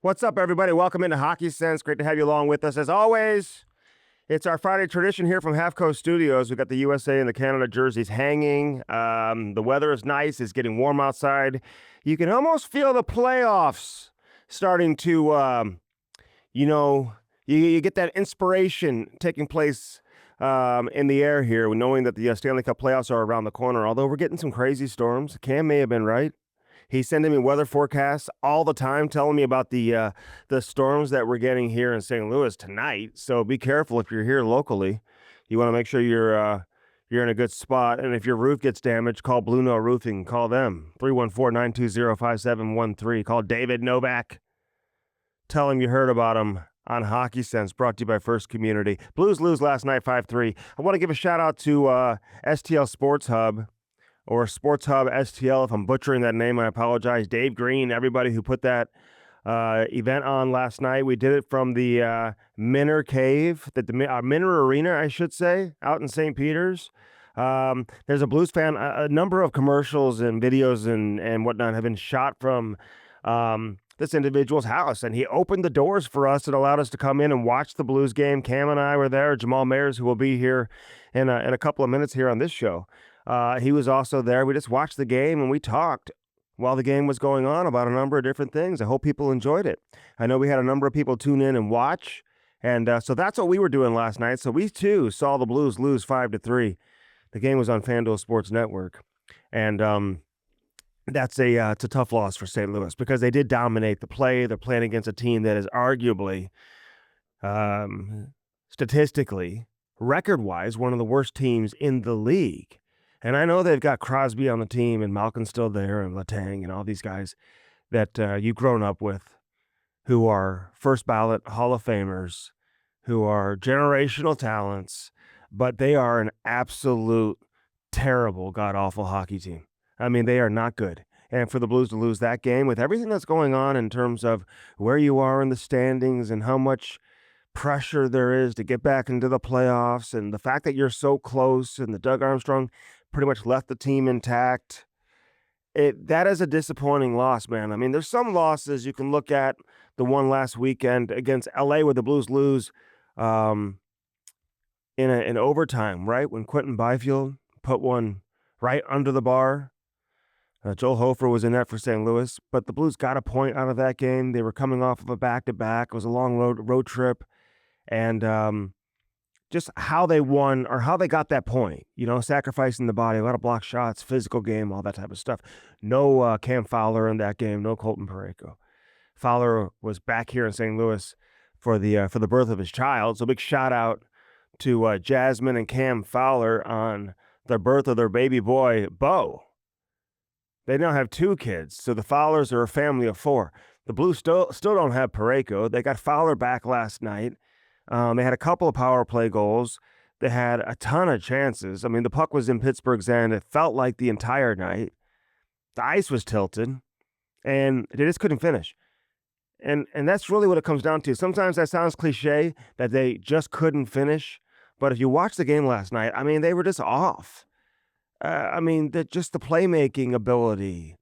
What's up, everybody? Welcome into Hockey Sense. Great to have you along with us. As always, it's our Friday tradition here from Half Coast Studios. We've got the USA and the Canada jerseys hanging. The weather is nice. It's getting warm outside. You can almost feel the playoffs starting to, you get that inspiration taking place in the air here, knowing that the Stanley Cup playoffs are around the corner. Although we're getting some crazy storms. Cam may have been right. He's sending me weather forecasts all the time, telling me about the storms that we're getting here in St. Louis tonight. So be careful if you're here locally. You want to make sure you're in a good spot. And if your roof gets damaged, call Blue Note Roofing. Call them 314-920-5713. Call David Novak. Tell him you heard about him on Hockey Sense, brought to you by First Community. Blues lose last night 5-3. I want to give a shout out to STL Sports Hub. Or Sports Hub STL, if I'm butchering that name, I apologize. Dave Green, everybody who put that event on last night. We did it from the Minner Cave, the Minner Arena, I should say, out in St. Peter's. There's a Blues fan. A number of commercials and videos and whatnot have been shot from this individual's house, and he opened the doors for us and allowed us to come in and watch the Blues game. Cam and I were there. Jamal Mayers, who will be here in a couple of minutes here on this show. He was also there. We just watched the game and we talked while the game was going on about a number of different things. I hope people enjoyed it. I know we had a number of people tune in and watch. And so that's what we were doing last night. So we too saw the Blues lose 5-3. The game was on FanDuel Sports Network. And it's a tough loss for St. Louis because they did dominate the play. They're playing against a team that is arguably, statistically, record-wise, one of the worst teams in the league. And I know they've got Crosby on the team and Malkin's still there and Letang and all these guys that you've grown up with who are first ballot Hall of Famers, who are generational talents, but they are an absolute terrible, god-awful hockey team. I mean, they are not good. And for the Blues to lose that game with everything that's going on in terms of where you are in the standings and how much pressure there is to get back into the playoffs and the fact that you're so close and the Doug Armstrong pretty much left the team intact. That is a disappointing loss, man. I mean, there's some losses you can look at. The one last weekend against LA where the Blues lose in overtime, right? When Quentin Byfield put one right under the bar. Joel Hofer was in that for St. Louis, but the Blues got a point out of that game. They were coming off of a back-to-back. It was a long road trip. And just how they won or how they got that point, sacrificing the body, a lot of block shots, physical game, all that type of stuff. No Cam Fowler in that game, no Colton Parayko. Fowler was back here in St. Louis for the birth of his child. So big shout out to Jasmine and Cam Fowler on the birth of their baby boy, Bo. They now have 2 kids, so the Fowlers are a family of 4. The Blues still don't have Parayko. They got Fowler back last night. They had a couple of power play goals. They had a ton of chances. I mean, the puck was in Pittsburgh's end. It felt like the entire night. The ice was tilted, and they just couldn't finish. And that's really what it comes down to. Sometimes that sounds cliche, that they just couldn't finish. But if you watch the game last night, I mean, they were just off. Just the playmaking ability,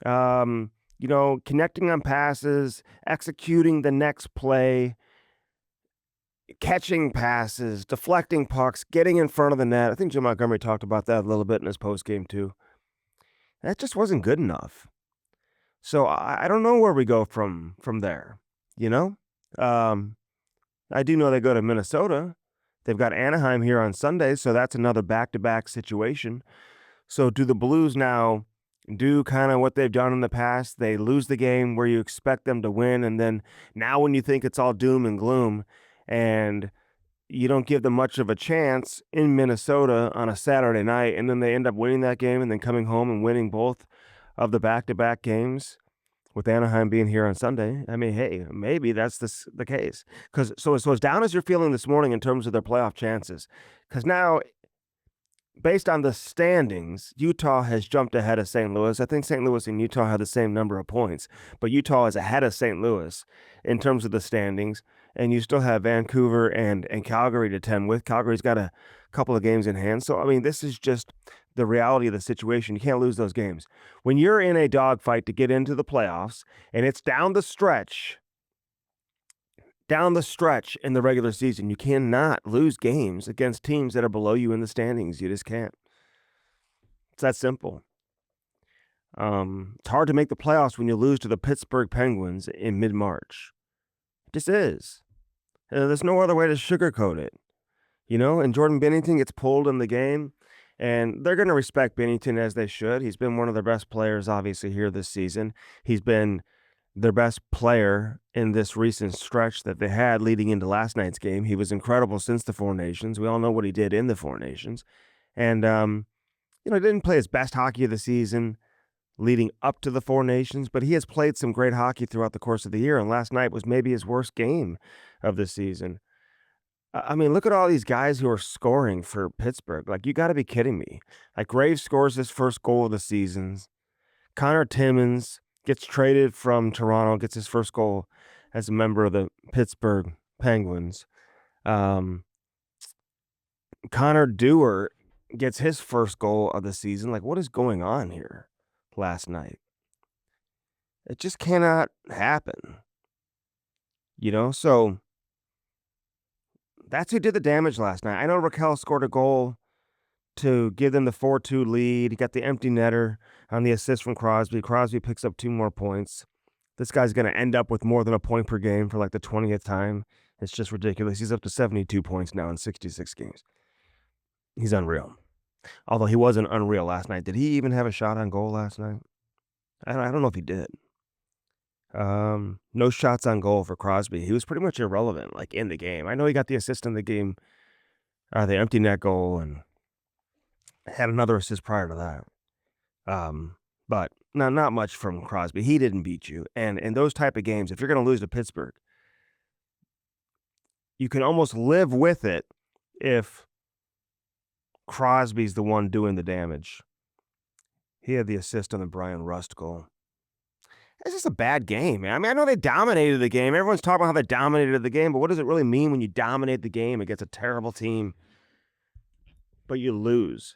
connecting on passes, executing the next play, catching passes, deflecting pucks, getting in front of the net. I think Jim Montgomery talked about that a little bit in his postgame too. That just wasn't good enough. So I don't know where we go from there, I do know they go to Minnesota. They've got Anaheim here on Sunday, so that's another back-to-back situation. So do the Blues now do kind of what they've done in the past? They lose the game where you expect them to win, and then now when you think it's all doom and gloom and you don't give them much of a chance in Minnesota on a Saturday night, and then they end up winning that game and then coming home and winning both of the back-to-back games with Anaheim being here on Sunday. I mean, hey, maybe that's the case. So as down as you're feeling this morning in terms of their playoff chances, because now, based on the standings, Utah has jumped ahead of St. Louis. I think St. Louis and Utah have the same number of points, but Utah is ahead of St. Louis in terms of the standings, and you still have Vancouver and Calgary to tend with. Calgary's got a couple of games in hand. So, I mean, this is just the reality of the situation. You can't lose those games. When you're in a dogfight to get into the playoffs and it's down the stretch down the stretch in the regular season. You cannot lose games against teams that are below you in the standings. You just can't. It's that simple. It's hard to make the playoffs when you lose to the Pittsburgh Penguins in mid-March. It just is. There's no other way to sugarcoat it. And Jordan Binnington gets pulled in the game, and they're going to respect Binnington as they should. He's been one of their best players, obviously, here this season. He's been their best player in this recent stretch that they had leading into last night's game. He was incredible since the Four Nations. We all know what he did in the Four Nations. And, he didn't play his best hockey of the season leading up to the Four Nations, but he has played some great hockey throughout the course of the year, and last night was maybe his worst game of the season. I mean, look at all these guys who are scoring for Pittsburgh. Like, you got to be kidding me. Like, Graves scores his first goal of the season. Connor Timmins gets traded from Toronto, gets his first goal as a member of the Pittsburgh Penguins. Connor Dewar gets his first goal of the season. Like, what is going on here last night? It just cannot happen. So that's who did the damage last night. I know Raquel scored a goal to give them the 4-2 lead. He got the empty netter on the assist from Crosby. Crosby picks up 2 more points. This guy's going to end up with more than a point per game for like the 20th time. It's just ridiculous. He's up to 72 points now in 66 games. He's unreal. Although he wasn't unreal last night. Did he even have a shot on goal last night? I don't know if he did. No shots on goal for Crosby. He was pretty much irrelevant, like, in the game. I know he got the assist in the game, the empty net goal, and had another assist prior to that. But not much from Crosby. He didn't beat you. And in those type of games, if you're going to lose to Pittsburgh, you can almost live with it if Crosby's the one doing the damage. He had the assist on the Brian Rust goal. It's just a bad game, man. I mean, I know they dominated the game. Everyone's talking about how they dominated the game, but what does it really mean when you dominate the game against a terrible team, but you lose?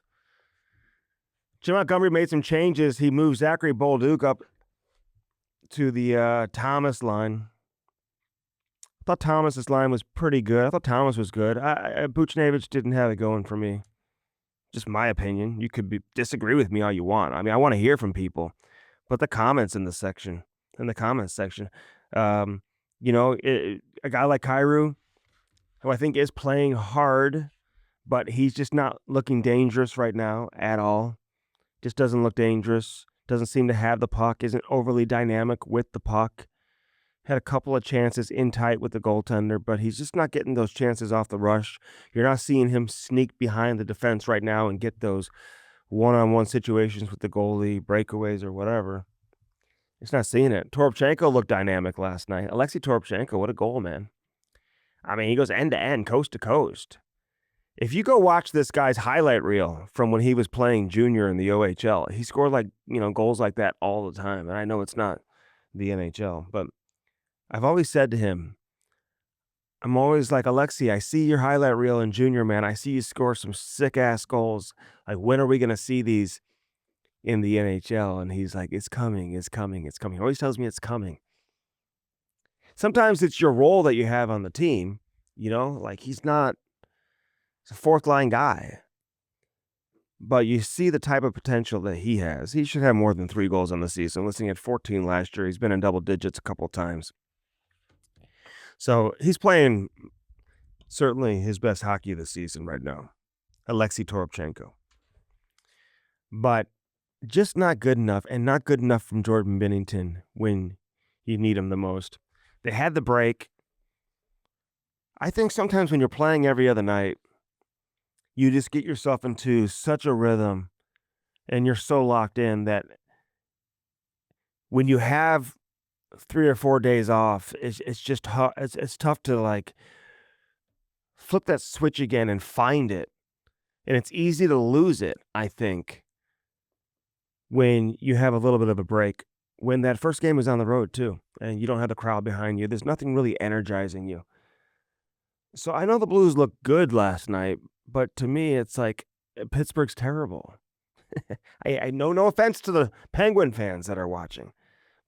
Jim Montgomery made some changes. He moved Zachary Bolduc up to the Thomas line. I thought Thomas's line was pretty good. I thought Thomas was good. Buchnevich didn't have it going for me. Just my opinion. You could disagree with me all you want. I mean, I want to hear from people. But the comments in the comments section, a guy like Kyrou, who I think is playing hard, but he's just not looking dangerous right now at all. Just doesn't look dangerous. Doesn't seem to have the puck. Isn't overly dynamic with the puck. Had a couple of chances in tight with the goaltender, but he's just not getting those chances off the rush. You're not seeing him sneak behind the defense right now and get those one-on-one situations with the goalie, breakaways, or whatever. It's not seeing it. Toropchenko looked dynamic last night. Alexei Toropchenko, what a goal, man. I mean, he goes end-to-end, coast-to-coast. If you go watch this guy's highlight reel from when he was playing junior in the OHL, he scored goals like that all the time. And I know it's not the NHL, but I've always said to him, I'm always like, Alexei, I see your highlight reel in junior, man. I see you score some sick-ass goals. Like, when are we going to see these in the NHL? And he's like, it's coming, it's coming, it's coming. He always tells me it's coming. Sometimes it's your role that you have on the team, like he's a fourth-line guy. But you see the type of potential that he has. He should have more than 3 goals on the season. Listening at 14 last year. He's been in double digits a couple of times. So he's playing certainly his best hockey of the season right now. Alexei Toropchenko. But just not good enough, and not good enough from Jordan Binnington when you need him the most. They had the break. I think sometimes when you're playing every other night, you just get yourself into such a rhythm and you're so locked in that when you have 3 or 4 days off, it's just it's tough to flip that switch again and find it. And it's easy to lose it, I think, when you have a little bit of a break. When that first game is on the road too, and you don't have the crowd behind you, there's nothing really energizing you. So I know the Blues looked good last night, but to me, it's like Pittsburgh's terrible. I no offense to the Penguin fans that are watching,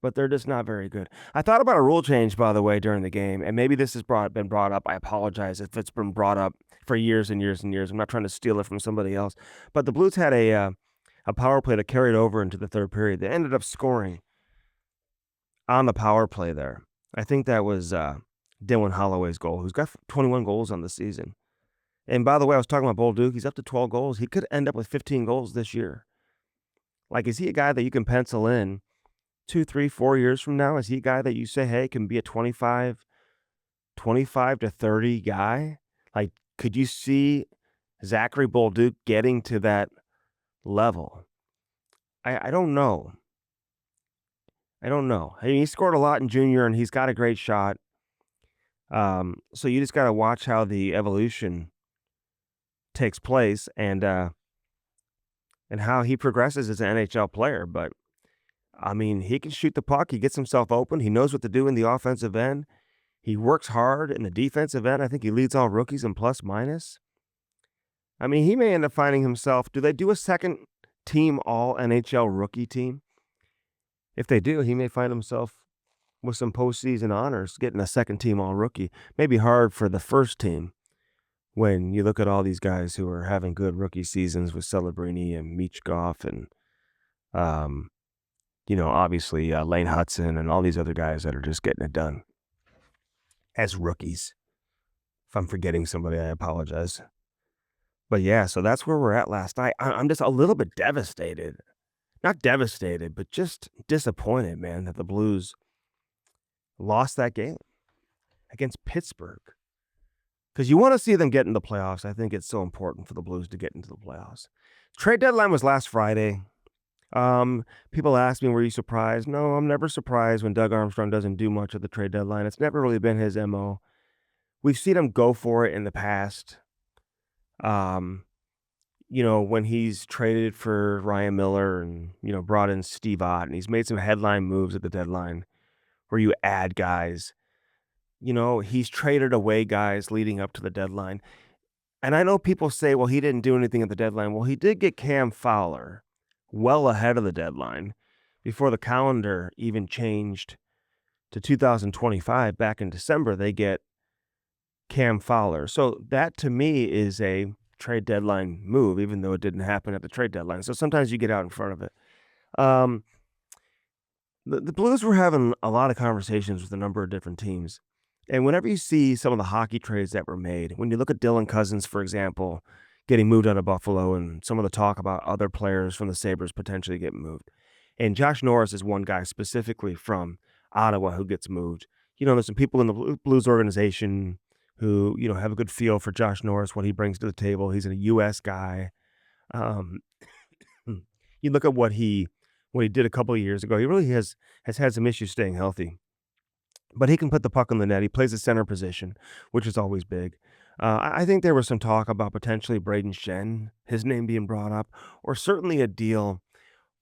but they're just not very good. I thought about a rule change, by the way, during the game, and maybe this has been brought up. I apologize if it's been brought up for years and years and years. I'm not trying to steal it from somebody else, but the Blues had a power play that carried over into the third period. They ended up scoring on the power play there. I think that was Dylan Holloway's goal, who's got 21 goals on the season. And by the way, I was talking about Bolduc. He's up to 12 goals. He could end up with 15 goals this year. Like, is he a guy that you can pencil in 2, 3, 4 years from now? Is he a guy that you say, hey, can be a 25 to 30 guy? Like, could you see Zachary Bolduc getting to that level? I don't know. I don't know. I mean, he scored a lot in junior, and he's got a great shot. So you just got to watch how the evolution takes place and how he progresses as an NHL player. But I mean, he can shoot the puck. He gets himself open. He knows what to do in the offensive end. He works hard in the defensive end. I think he leads all rookies in plus minus. I mean, he may end up finding himself. Do they do a second team all NHL rookie team? If they do, he may find himself with some postseason honors, getting a second team all rookie. Maybe hard for the first team when you look at all these guys who are having good rookie seasons with Celebrini and Michkov and, obviously Lane Hudson and all these other guys that are just getting it done as rookies. If I'm forgetting somebody, I apologize. But yeah, so that's where we're at last night. I'm just a little bit devastated. Not devastated, but just disappointed, man, that the Blues lost that game against Pittsburgh. Because you want to see them get in the playoffs. I think it's so important for the Blues to get into the playoffs. Trade deadline was last Friday. People ask me, were you surprised? No, I'm never surprised when Doug Armstrong doesn't do much at the trade deadline. It's never really been his MO. We've seen him go for it in the past. When he's traded for Ryan Miller and, brought in Steve Ott, and he's made some headline moves at the deadline where you add guys. He's traded away guys leading up to the deadline. And I know people say, well, he didn't do anything at the deadline. Well, he did get Cam Fowler well ahead of the deadline before the calendar even changed to 2025. Back in December, they get Cam Fowler. So that to me is a trade deadline move, even though it didn't happen at the trade deadline. So sometimes you get out in front of it. The Blues were having a lot of conversations with a number of different teams. And whenever you see some of the hockey trades that were made, when you look at Dylan Cousins, for example, getting moved out of Buffalo, and some of the talk about other players from the Sabres potentially getting moved. And Josh Norris is one guy specifically from Ottawa who gets moved. There's some people in the Blues organization who, have a good feel for Josh Norris, what he brings to the table. He's a U.S. guy. You look at what he did a couple of years ago. He really has had some issues staying healthy. But he can put the puck in the net. He plays the center position, which is always big. I think there was some talk about potentially Braden Shen, his name being brought up, or certainly a deal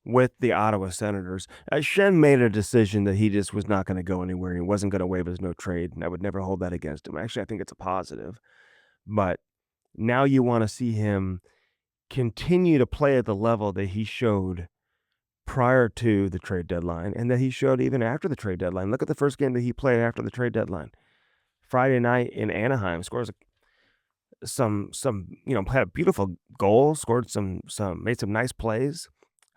with the Ottawa Senators. Shen made a decision that he just was not going to go anywhere. He wasn't going to waive his no trade, and I would never hold that against him. Actually, I think it's a positive. But now you want to see him continue to play at the level that he showed prior to the trade deadline and that he showed even after the trade deadline. Look at the first game that he played after the trade deadline. Friday night in Anaheim, scores had a beautiful goal, scored made some nice plays,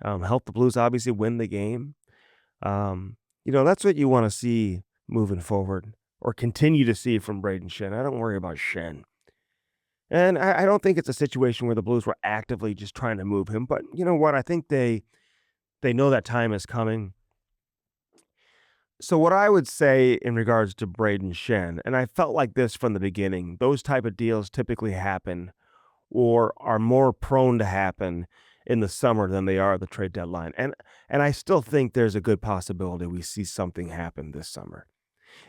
helped the Blues obviously win the game. That's what you want to see moving forward or continue to see from Braden Shen. I don't worry about Shen. And I don't think it's a situation where the Blues were actively just trying to move him, but you know what? I think they know that time is coming. So what I would say in regards to Braden Shen, and I felt like this from the beginning, those type of deals typically happen or are more prone to happen in the summer than they are at the trade deadline. And I still think there's a good possibility we see something happen this summer.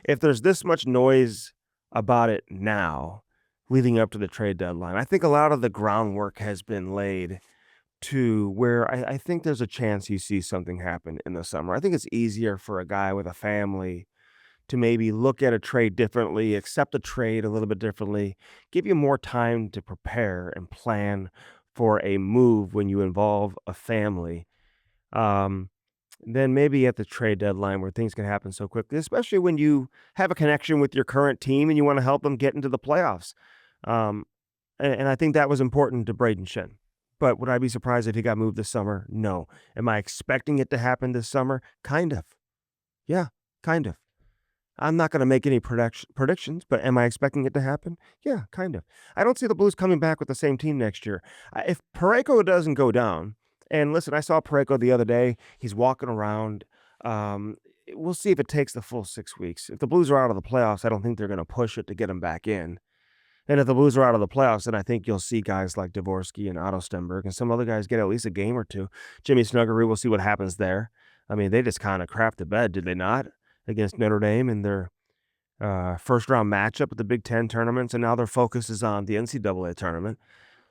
If there's this much noise about it now, leading up to the trade deadline, I think a lot of the groundwork has been laid to where I think there's a chance you see something happen in the summer. I think it's easier for a guy with a family to maybe look at a trade differently, accept a trade a little bit differently, give you more time to prepare and plan for a move when you involve a family. then maybe at the trade deadline where things can happen so quickly, especially when you have a connection with your current team and you want to help them get into the playoffs. Um, and I think that was important to Braden Shen. But would I be surprised if he got moved this summer? No. Am I expecting it to happen this summer? Kind of. Yeah, kind of. I'm not going to make any predictions, but am I expecting it to happen? Yeah, kind of. I don't see the Blues coming back with the same team next year. If Parayko doesn't go down, and listen, I saw Parayko the other day. He's walking around. Um, we'll see if it takes the full 6 weeks. If the Blues are out of the playoffs, I don't think they're going to push it to get him back in. And if the Blues are out of the playoffs, then I think you'll see guys like Dvorsky and Otto Stenberg and some other guys get at least a game or two. Jimmy Snuggerud, we'll see what happens there. I mean, they just kind of crapped the bed, did they not, against Notre Dame in their first round matchup at the Big Ten tournaments, and now their focus is on the NCAA tournament.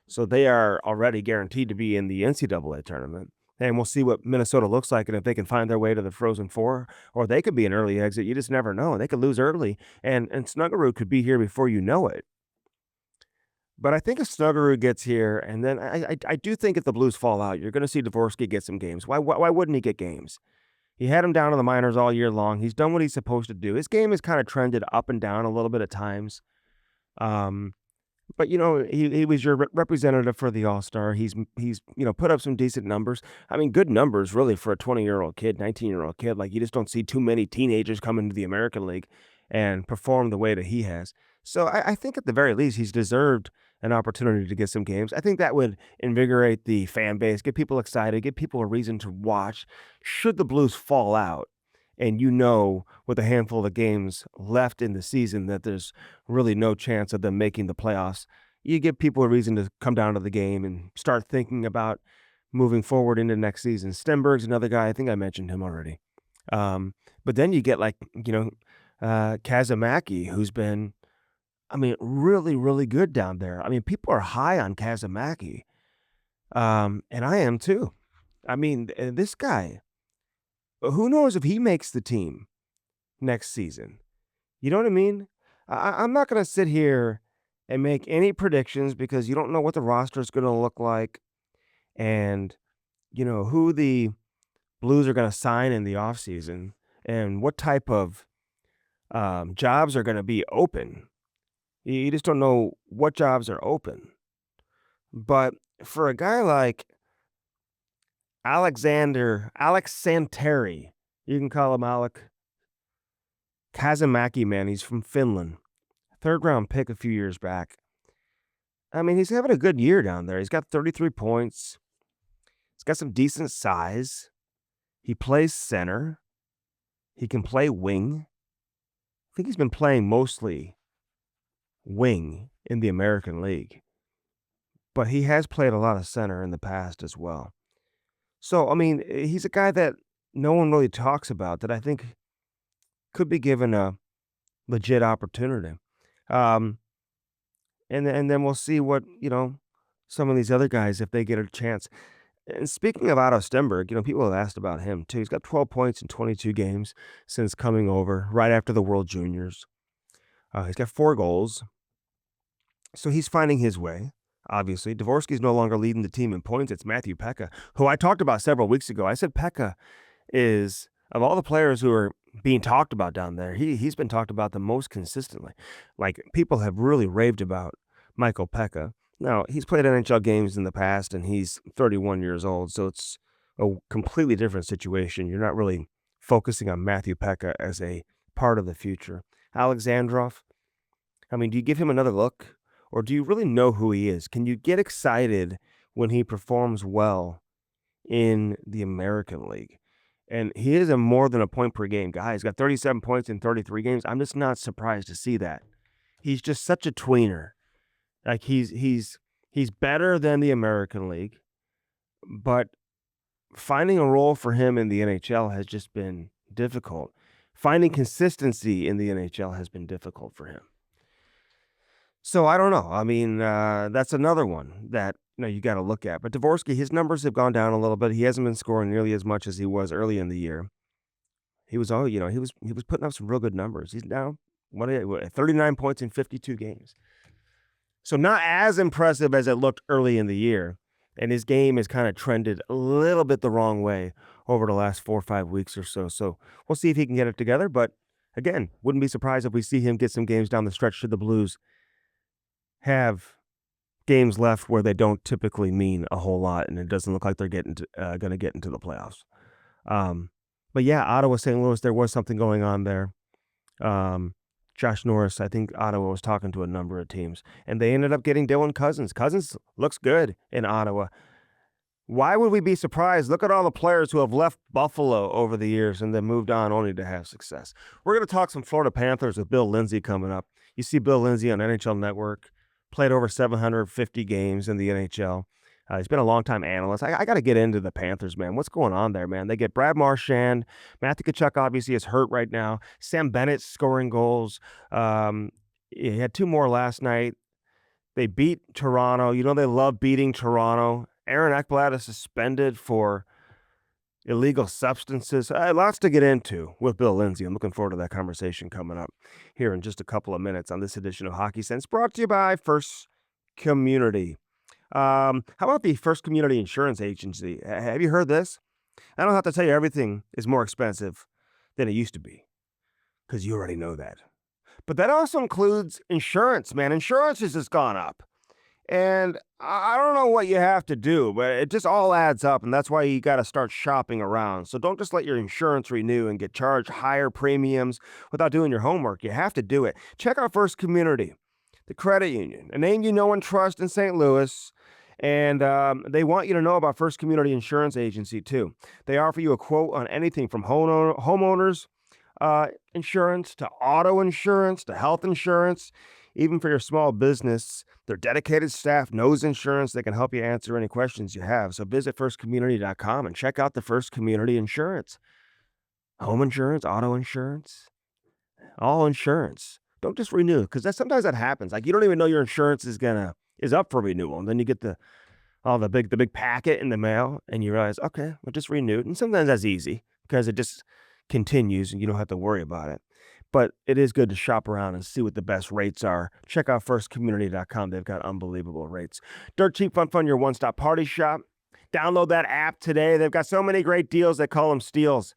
So they are already guaranteed to be in the NCAA tournament. And we'll see what Minnesota looks like and if they can find their way to the Frozen Four, or they could be an early exit. You just never know. They could lose early, and Snuggerud could be here before you know it. But I think if Snuggerud gets here, and then I do think if the Blues fall out, you're going to see Dvorsky get some games. Why wouldn't he get games? He had him down in the minors all year long. He's done what he's supposed to do. His game has kind of trended up and down a little bit at times. But he was your representative for the All-Star. He's put up some decent numbers. I mean, good numbers really for a 20-year-old kid, 19-year-old kid. Like, you just don't see too many teenagers come into the American League and perform the way that he has. So I think at the very least he's deserved an opportunity to get some games. I think that would invigorate the fan base, get people excited, give people a reason to watch. Should the Blues fall out, and with a handful of games left in the season that there's really no chance of them making the playoffs, you give people a reason to come down to the game and start thinking about moving forward into next season. Stenberg's another guy. I think I mentioned him already. But then you get Kazimaki, who's been, really, really good down there. I mean, people are high on Kazimaki, and I am too. I mean, this guy, who knows if he makes the team next season? You know what I mean? I'm not going to sit here and make any predictions because you don't know what the roster is going to look like and, who the Blues are going to sign in the offseason and what type of jobs are going to be open. You just don't know what jobs are open. But for a guy like Alex Santeri, you can call him Alec Kazimaki, man. He's from Finland. Third-round pick a few years back. I mean, he's having a good year down there. He's got 33 points. He's got some decent size. He plays center. He can play wing. I think he's been playing mostly wing in the American League. But he has played a lot of center in the past as well. So, I mean, he's a guy that no one really talks about that I think could be given a legit opportunity. And then we'll see what, some of these other guys, if they get a chance. And speaking of Otto Stenberg, people have asked about him too. He's got 12 points in 22 games since coming over right after the World Juniors. He's got 4 goals. So he's finding his way, obviously. Dvorsky's no longer leading the team in points. It's Matthew Pekka, who I talked about several weeks ago. I said Pekka is, of all the players who are being talked about down there, he's been talked about the most consistently. Like, people have really raved about Michael Pekka. Now, he's played NHL games in the past, and he's 31 years old, so it's a completely different situation. You're not really focusing on Matthew Pekka as a part of the future. Alexandrov, do you give him another look, or do you really know who he is? Can you get excited when he performs well in the American League? And he is a more than a point per game guy. He's got 37 points in 33 games. I'm just not surprised to see that. He's just such a tweener. Like, he's better than the American League, but finding a role for him in the NHL has just been difficult. Finding consistency in the NHL has been difficult for him. So I don't know. That's another one that you got to look at. But Dvorsky, his numbers have gone down a little bit. He hasn't been scoring nearly as much as he was early in the year. He was he was putting up some real good numbers. He's now 39 points in 52 games. So not as impressive as it looked early in the year, and his game has kind of trended a little bit the wrong way over the last 4 or 5 weeks or so. So we'll see if he can get it together. But again, wouldn't be surprised if we see him get some games down the stretch should the Blues have games left where they don't typically mean a whole lot, and it doesn't look like they're going to get into the playoffs. But yeah, Ottawa, St. Louis, there was something going on there. Josh Norris, I think Ottawa was talking to a number of teams, and they ended up getting Dylan Cousins. Cousins looks good in Ottawa. Why would we be surprised? Look at all the players who have left Buffalo over the years and then moved on only to have success. We're going to talk some Florida Panthers with Bill Lindsay coming up. You see Bill Lindsay on NHL Network, played over 750 games in the NHL. He's been a long-time analyst. I got to get into the Panthers, man. What's going on there, man? They get Brad Marchand. Matthew Tkachuk obviously is hurt right now. Sam Bennett scoring goals. He had 2 more last night. They beat Toronto. You know they love beating Toronto. Aaron Ekblad is suspended for illegal substances. Lots to get into with Bill Lindsay. I'm looking forward to that conversation coming up here in just a couple of minutes on this edition of Hockey Sense, brought to you by First Community. How about the First Community Insurance Agency? Have you heard this? I don't have to tell you everything is more expensive than it used to be, because you already know that. But that also includes insurance, man. Insurance has just gone up. And I don't know what you have to do, but it just all adds up, and that's why you got to start shopping around. So don't just let your insurance renew and get charged higher premiums without doing your homework. You have to do it. Check out First Community, the credit union, a name you know and trust in St. Louis. And they want you to know about First Community Insurance Agency, too. They offer you a quote on anything from homeowners insurance to auto insurance to health insurance, even for your small business. Their dedicated staff knows insurance. They can help you answer any questions you have. So visit firstcommunity.com and check out the First Community Insurance. Home insurance, auto insurance, all insurance. Don't just renew, because sometimes that happens. Like, you don't even know your insurance is up for renewal, and then you get the big packet in the mail, and you realize, okay, I just renewed. And sometimes that's easy because it just continues and you don't have to worry about it. But it is good to shop around and see what the best rates are. Check out firstcommunity.com. They've got unbelievable rates. Dirt Cheap Fun, your one-stop party shop. Download that app today. They've got so many great deals. They call them steals.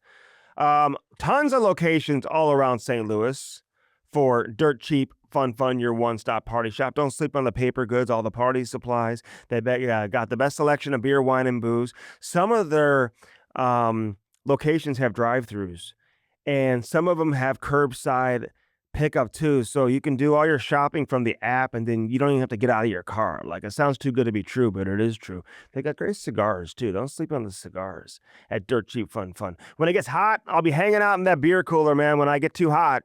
Tons of locations all around St. Louis for Dirt Cheap Fun, your one-stop party shop. Don't sleep on the paper goods, all the party supplies. They got the best selection of beer, wine, and booze. Some of their locations have drive-thrus, and some of them have curbside pickup too. So you can do all your shopping from the app, and then you don't even have to get out of your car. Like, it sounds too good to be true, but it is true. They got great cigars too. Don't sleep on the cigars at Dirt Cheap Fun. When it gets hot, I'll be hanging out in that beer cooler, man. When I get too hot,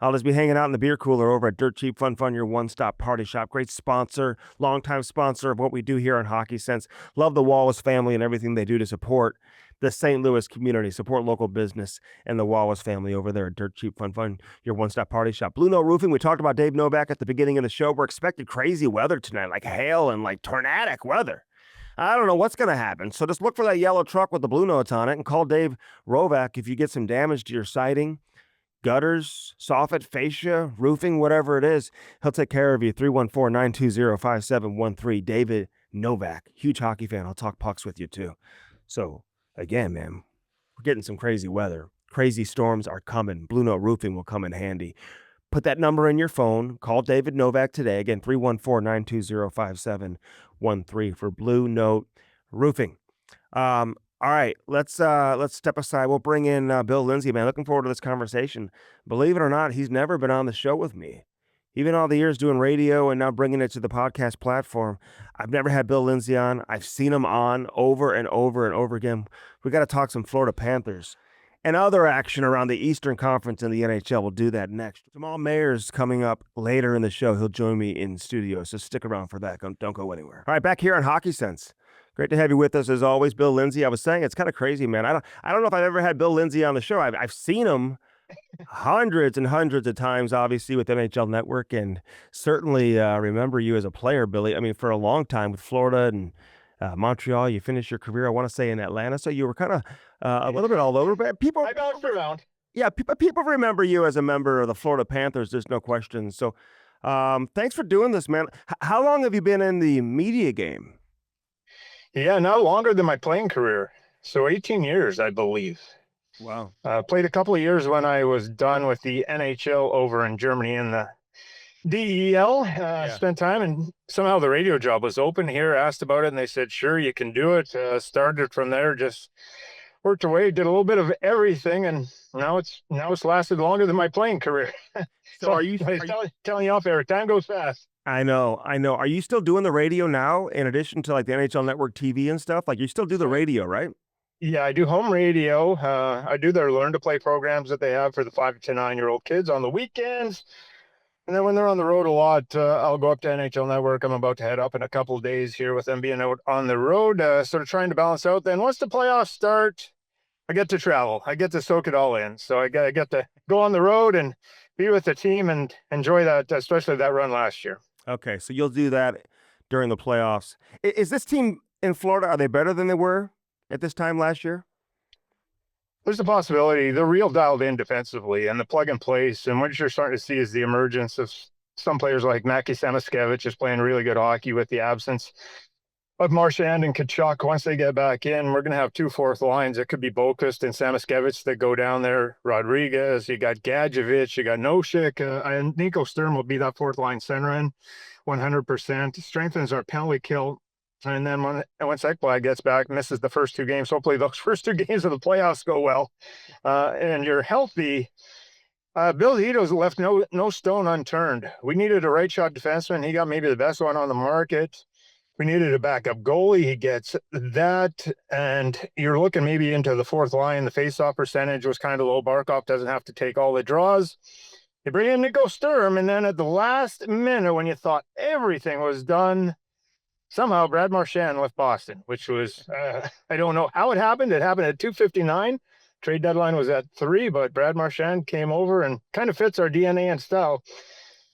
I'll just be hanging out in the beer cooler over at Dirt Cheap Fun, your one-stop party shop. Great sponsor, longtime sponsor of what we do here on Hockey Sense. Love the Wallace family and everything they do to support the St. Louis community, support local business and the Wallace family over there at Dirt Cheap Fun, your one-stop party shop. Blue Note Roofing, we talked about Dave Novak at the beginning of the show. We're expected crazy weather tonight, like hail and like tornadic weather. I don't know what's going to happen. So just look for that yellow truck with the blue notes on it and call Dave Novak if you get some damage to your siding, gutters, soffit, fascia, roofing, whatever it is. He'll take care of you. 314-920-5713. David Novak, huge hockey fan. I'll talk pucks with you too. So again, man, we're getting some crazy weather. Crazy storms are coming. Blue Note Roofing will come in handy. Put that number in your phone. Call David Novak today. Again, 314-920-5713 for Blue Note Roofing. All right, let's step aside. We'll bring in Bill Lindsay, man. Looking forward to this conversation. Believe it or not, he's never been on the show with me. Even all the years doing radio and now bringing it to the podcast platform, I've never had Bill Lindsay on. I've seen him on over and over and over again. We got to talk some Florida Panthers and other action around the Eastern Conference in the NHL. We'll do that next. Jamal Mayers coming up later in the show. He'll join me in studio, so stick around for that. Don't go anywhere. All right, back here on Hockey Sense. Great to have you with us as always, Bill Lindsay. I was saying it's kind of crazy, man. I don't know if I've ever had Bill Lindsay on the show. I've seen him hundreds and hundreds of times, obviously, with NHL Network, and certainly remember you as a player, Billy. I mean, for a long time with Florida and Montreal, you finished your career, I want to say, in Atlanta. So you were kind of a little bit all over, but people... I bounced around. Yeah, people remember you as a member of the Florida Panthers. There's no question. So thanks for doing this, man. How long have you been in the media game? Yeah, no longer than my playing career. So 18 years, I believe. Wow. Played a couple of years when I was done with the NHL over in Germany in the DEL. Yeah. Spent time, and somehow the radio job was open here. Asked about it, and they said, "Sure, you can do it." Started from there, just worked away, did a little bit of everything, and now it's lasted longer than my playing career. So So I was telling you off air, time goes fast. I know, I know. Are you still doing the radio now in addition to like the NHL Network TV and stuff? Like you still do the So radio, right? yeah, I do home radio. I do their learn to play programs that they have for the 5 to 9-year-old kids on the weekends. And then when they're on the road a lot, I'll go up to NHL Network. I'm about to head up in a couple of days here with them being out on the road, sort of trying to balance out. Then once the playoffs start, I get to travel. I get to soak it all in. So I get to go on the road and be with the team and enjoy that, especially that run last year. Okay, so you'll do that during the playoffs. Is this team in Florida, are they better than they were at this time last year? There's a possibility they're real dialed in defensively and the plug and place. And what you're starting to see is the emergence of some players like Mackie Samoskevich is playing really good hockey with the absence of Marchand and Kachuk. Once they get back in, we're going to have 2 fourth lines. It could be Boquist and Samoskevich that go down there. Rodriguez, you got Gadjevich, you got Noshik, and Nico Sturm will be that fourth line center in 100%. Strengthens our penalty kill. And then once Ekblad gets back, misses the first 2 games. Hopefully those first 2 games of the playoffs go well. And you're healthy. Bill Zito's left no stone unturned. We needed a right shot defenseman. He got maybe the best one on the market. We needed a backup goalie. He gets that. And you're looking maybe into the fourth line. The faceoff percentage was kind of low. Barkov doesn't have to take all the draws. You bring in Nico Sturm, and then at the last minute, when you thought everything was done, somehow Brad Marchand left Boston, which was, I don't know how it happened. It happened at 2:59. Trade deadline was at 3, but Brad Marchand came over and kind of fits our DNA and style.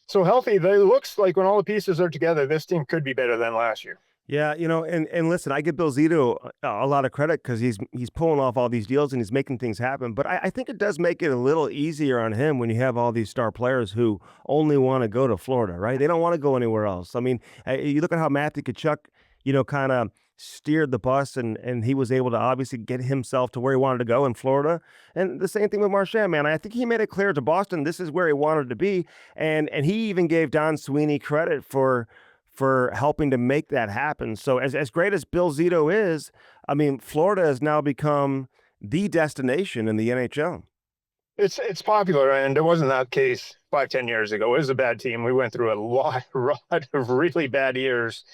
So healthy, it looks like when all the pieces are together, this team could be better than last year. Yeah, and listen, I give Bill Zito a lot of credit because he's pulling off all these deals and he's making things happen. But I think it does make it a little easier on him when you have all these star players who only want to go to Florida, right? They don't want to go anywhere else. I mean, you look at how Matthew Tkachuk, kind of steered the bus and he was able to obviously get himself to where he wanted to go in Florida. And the same thing with Marchand, man. I think he made it clear to Boston this is where he wanted to be, and he even gave Don Sweeney credit for helping to make that happen. So as great as Bill Zito is, I mean, Florida has now become the destination in the NHL. It's popular, and it wasn't that case 5-10 years ago. It was a bad team. We went through a lot of really bad years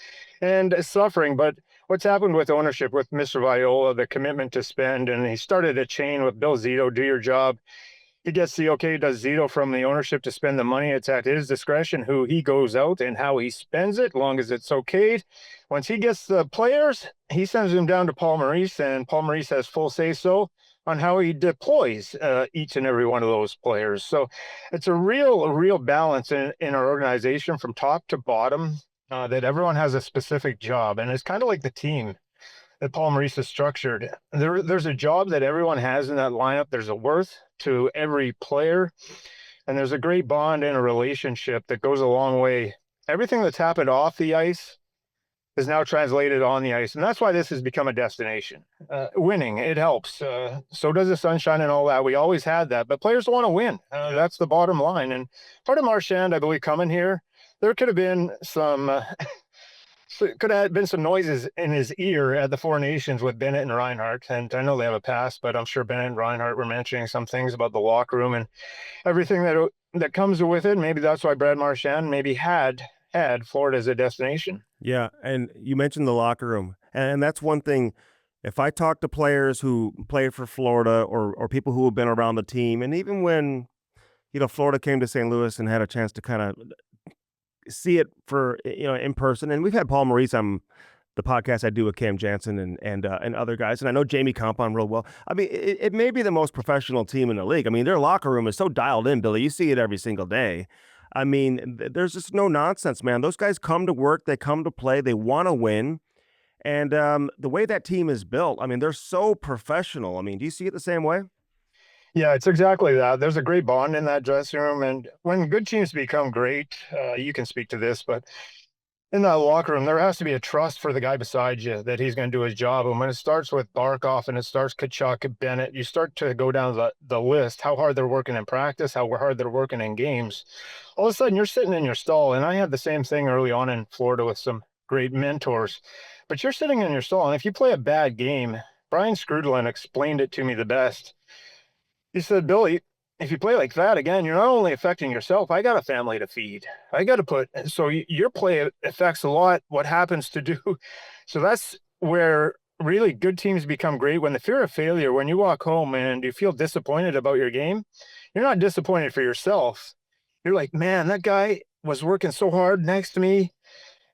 and suffering. But what's happened with ownership, with Mr. Viola, the commitment to spend, and he started a chain with Bill Zito, do your job. He gets the okay, does Zito from the ownership to spend the money. It's at his discretion who he goes out and how he spends it, long as it's okayed. Once he gets the players, he sends them down to Paul Maurice, and Paul Maurice has full say-so on how he deploys each and every one of those players. So it's a real balance in our organization from top to bottom, that everyone has a specific job. And it's kind of like the team that Paul Maurice is structured. There's a job that everyone has in that lineup. There's a worth to every player, and there's a great bond and a relationship that goes a long way. Everything that's happened off the ice is now translated on the ice, and that's why this has become a destination. Winning, it helps. So does the sunshine and all that. We always had that, but players want to win. That's the bottom line. And part of Marchand, I believe, coming here, there could have been some noises in his ear at the Four Nations with Bennett and Reinhart. And I know they have a past, but I'm sure Bennett and Reinhart were mentioning some things about the locker room and everything that comes with it. Maybe that's why Brad Marchand maybe had Florida as a destination. Yeah, and you mentioned the locker room, and that's one thing. If I talk to players who played for Florida or people who have been around the team, and even when Florida came to St. Louis and had a chance to kind of see it for in person, and we've had Paul Maurice on the podcast I do with Cam Jansen and other guys, and I know Jamie Compon real well. I mean, it may be the most professional team in the league. I mean, their locker room is so dialed in, Billy. You see it every single day. I mean, there's just no nonsense, man. Those guys come to work, they come to play, they want to win, and the way that team is built, I mean, they're so professional. I mean, do you see it the same way? Yeah, it's exactly that. There's a great bond in that dressing room, and when good teams become great, you can speak to this, but in that locker room, there has to be a trust for the guy beside you that he's going to do his job. And when it starts with Barkov and it starts Kachuk, Bennett, you start to go down the list, how hard they're working in practice, how hard they're working in games. All of a sudden, you're sitting in your stall. And I had the same thing early on in Florida with some great mentors. But you're sitting in your stall, and if you play a bad game, Brian Scrudlin explained it to me the best. He said, Billy, if you play like that again, you're not only affecting yourself. I got a family to feed. I got to put, so your play affects a lot what happens to do. So that's where really good teams become great. When the fear of failure, when you walk home and you feel disappointed about your game, you're not disappointed for yourself. You're like, man, that guy was working so hard next to me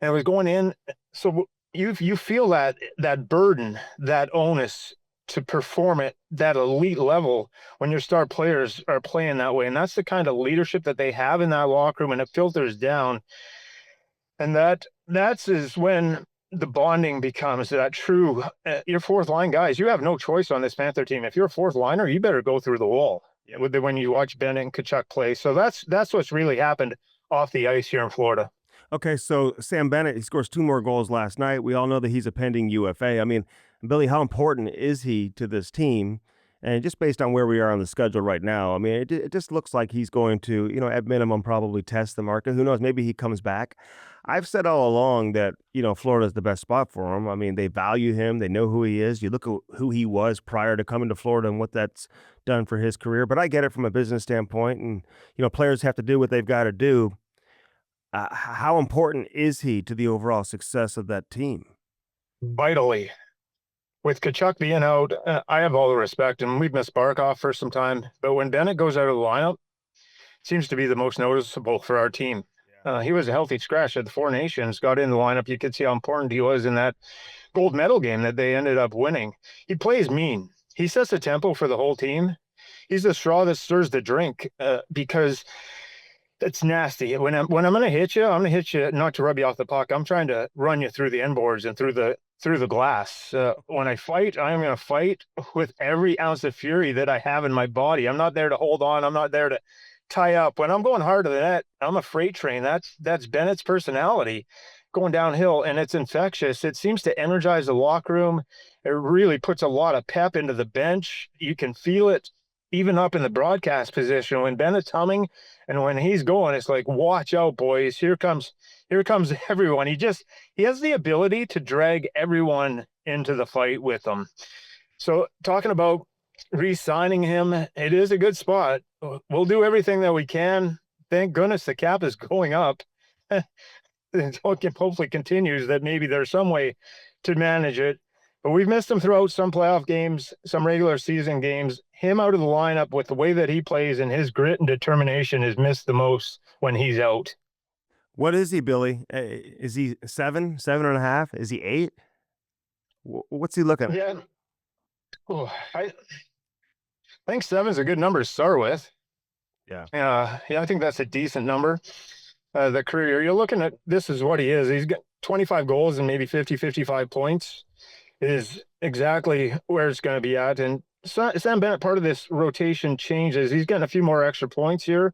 and was going in. So you feel that burden, that onus to perform at that elite level when your star players are playing that way. And that's the kind of leadership that they have in that locker room, and it filters down. And that's is when the bonding becomes that true. Your fourth line guys, you have no choice on this Panther team. If you're a fourth liner, you better go through the wall. When you watch Bennett and Kachuk play. So that's what's really happened off the ice here in Florida. Okay, so Sam Bennett, he scores 2 more goals last night. We all know that he's a pending UFA. I mean, Billy, how important is he to this team? And just based on where we are on the schedule right now, I mean, it just looks like he's going to, at minimum, probably test the market. Who knows? Maybe he comes back. I've said all along that, Florida's the best spot for him. I mean, they value him. They know who he is. You look at who he was prior to coming to Florida and what that's done for his career. But I get it from a business standpoint. And, players have to do what they've got to do. How important is he to the overall success of that team? Vitally. With Kachuk being out, I have all the respect, and we've missed Barkov for some time. But when Bennett goes out of the lineup, it seems to be the most noticeable for our team. He was a healthy scratch at the Four Nations, got in the lineup. You could see how important he was in that gold medal game that they ended up winning. He plays mean. He sets the tempo for the whole team. He's the straw that stirs the drink because it's nasty. When I'm going to hit you, I'm going to hit you not to rub you off the puck. I'm trying to run you through the end boards and through the glass. When I fight, I'm going to fight with every ounce of fury that I have in my body. I'm not there to hold on. I'm not there to tie up. When I'm going hard to the net, I'm a freight train. That's Bennett's personality going downhill, and it's infectious. It seems to energize the locker room. It really puts a lot of pep into the bench. You can feel it even up in the broadcast position when Bennett's humming and when he's going, it's like, watch out, boys. Here comes everyone. He has the ability to drag everyone into the fight with him. So talking about re-signing him, it is a good spot. We'll do everything that we can. Thank goodness the cap is going up. It hopefully continues, that maybe there's some way to manage it. But we've missed him throughout some playoff games, some regular season games. Him out of the lineup with the way that he plays and his grit and determination is missed the most when he's out. What is he, Billy? Is he 7.5? Is he 8? What's he looking at? Yeah. Oh, I think 7's a good number to start with. Yeah. Yeah, I think that's a decent number. The career, you're looking at, this is what he is. He's got 25 goals and maybe 55 points is exactly where it's going to be at. And Sam Bennett, part of this rotation changes. He's getting a few more extra points here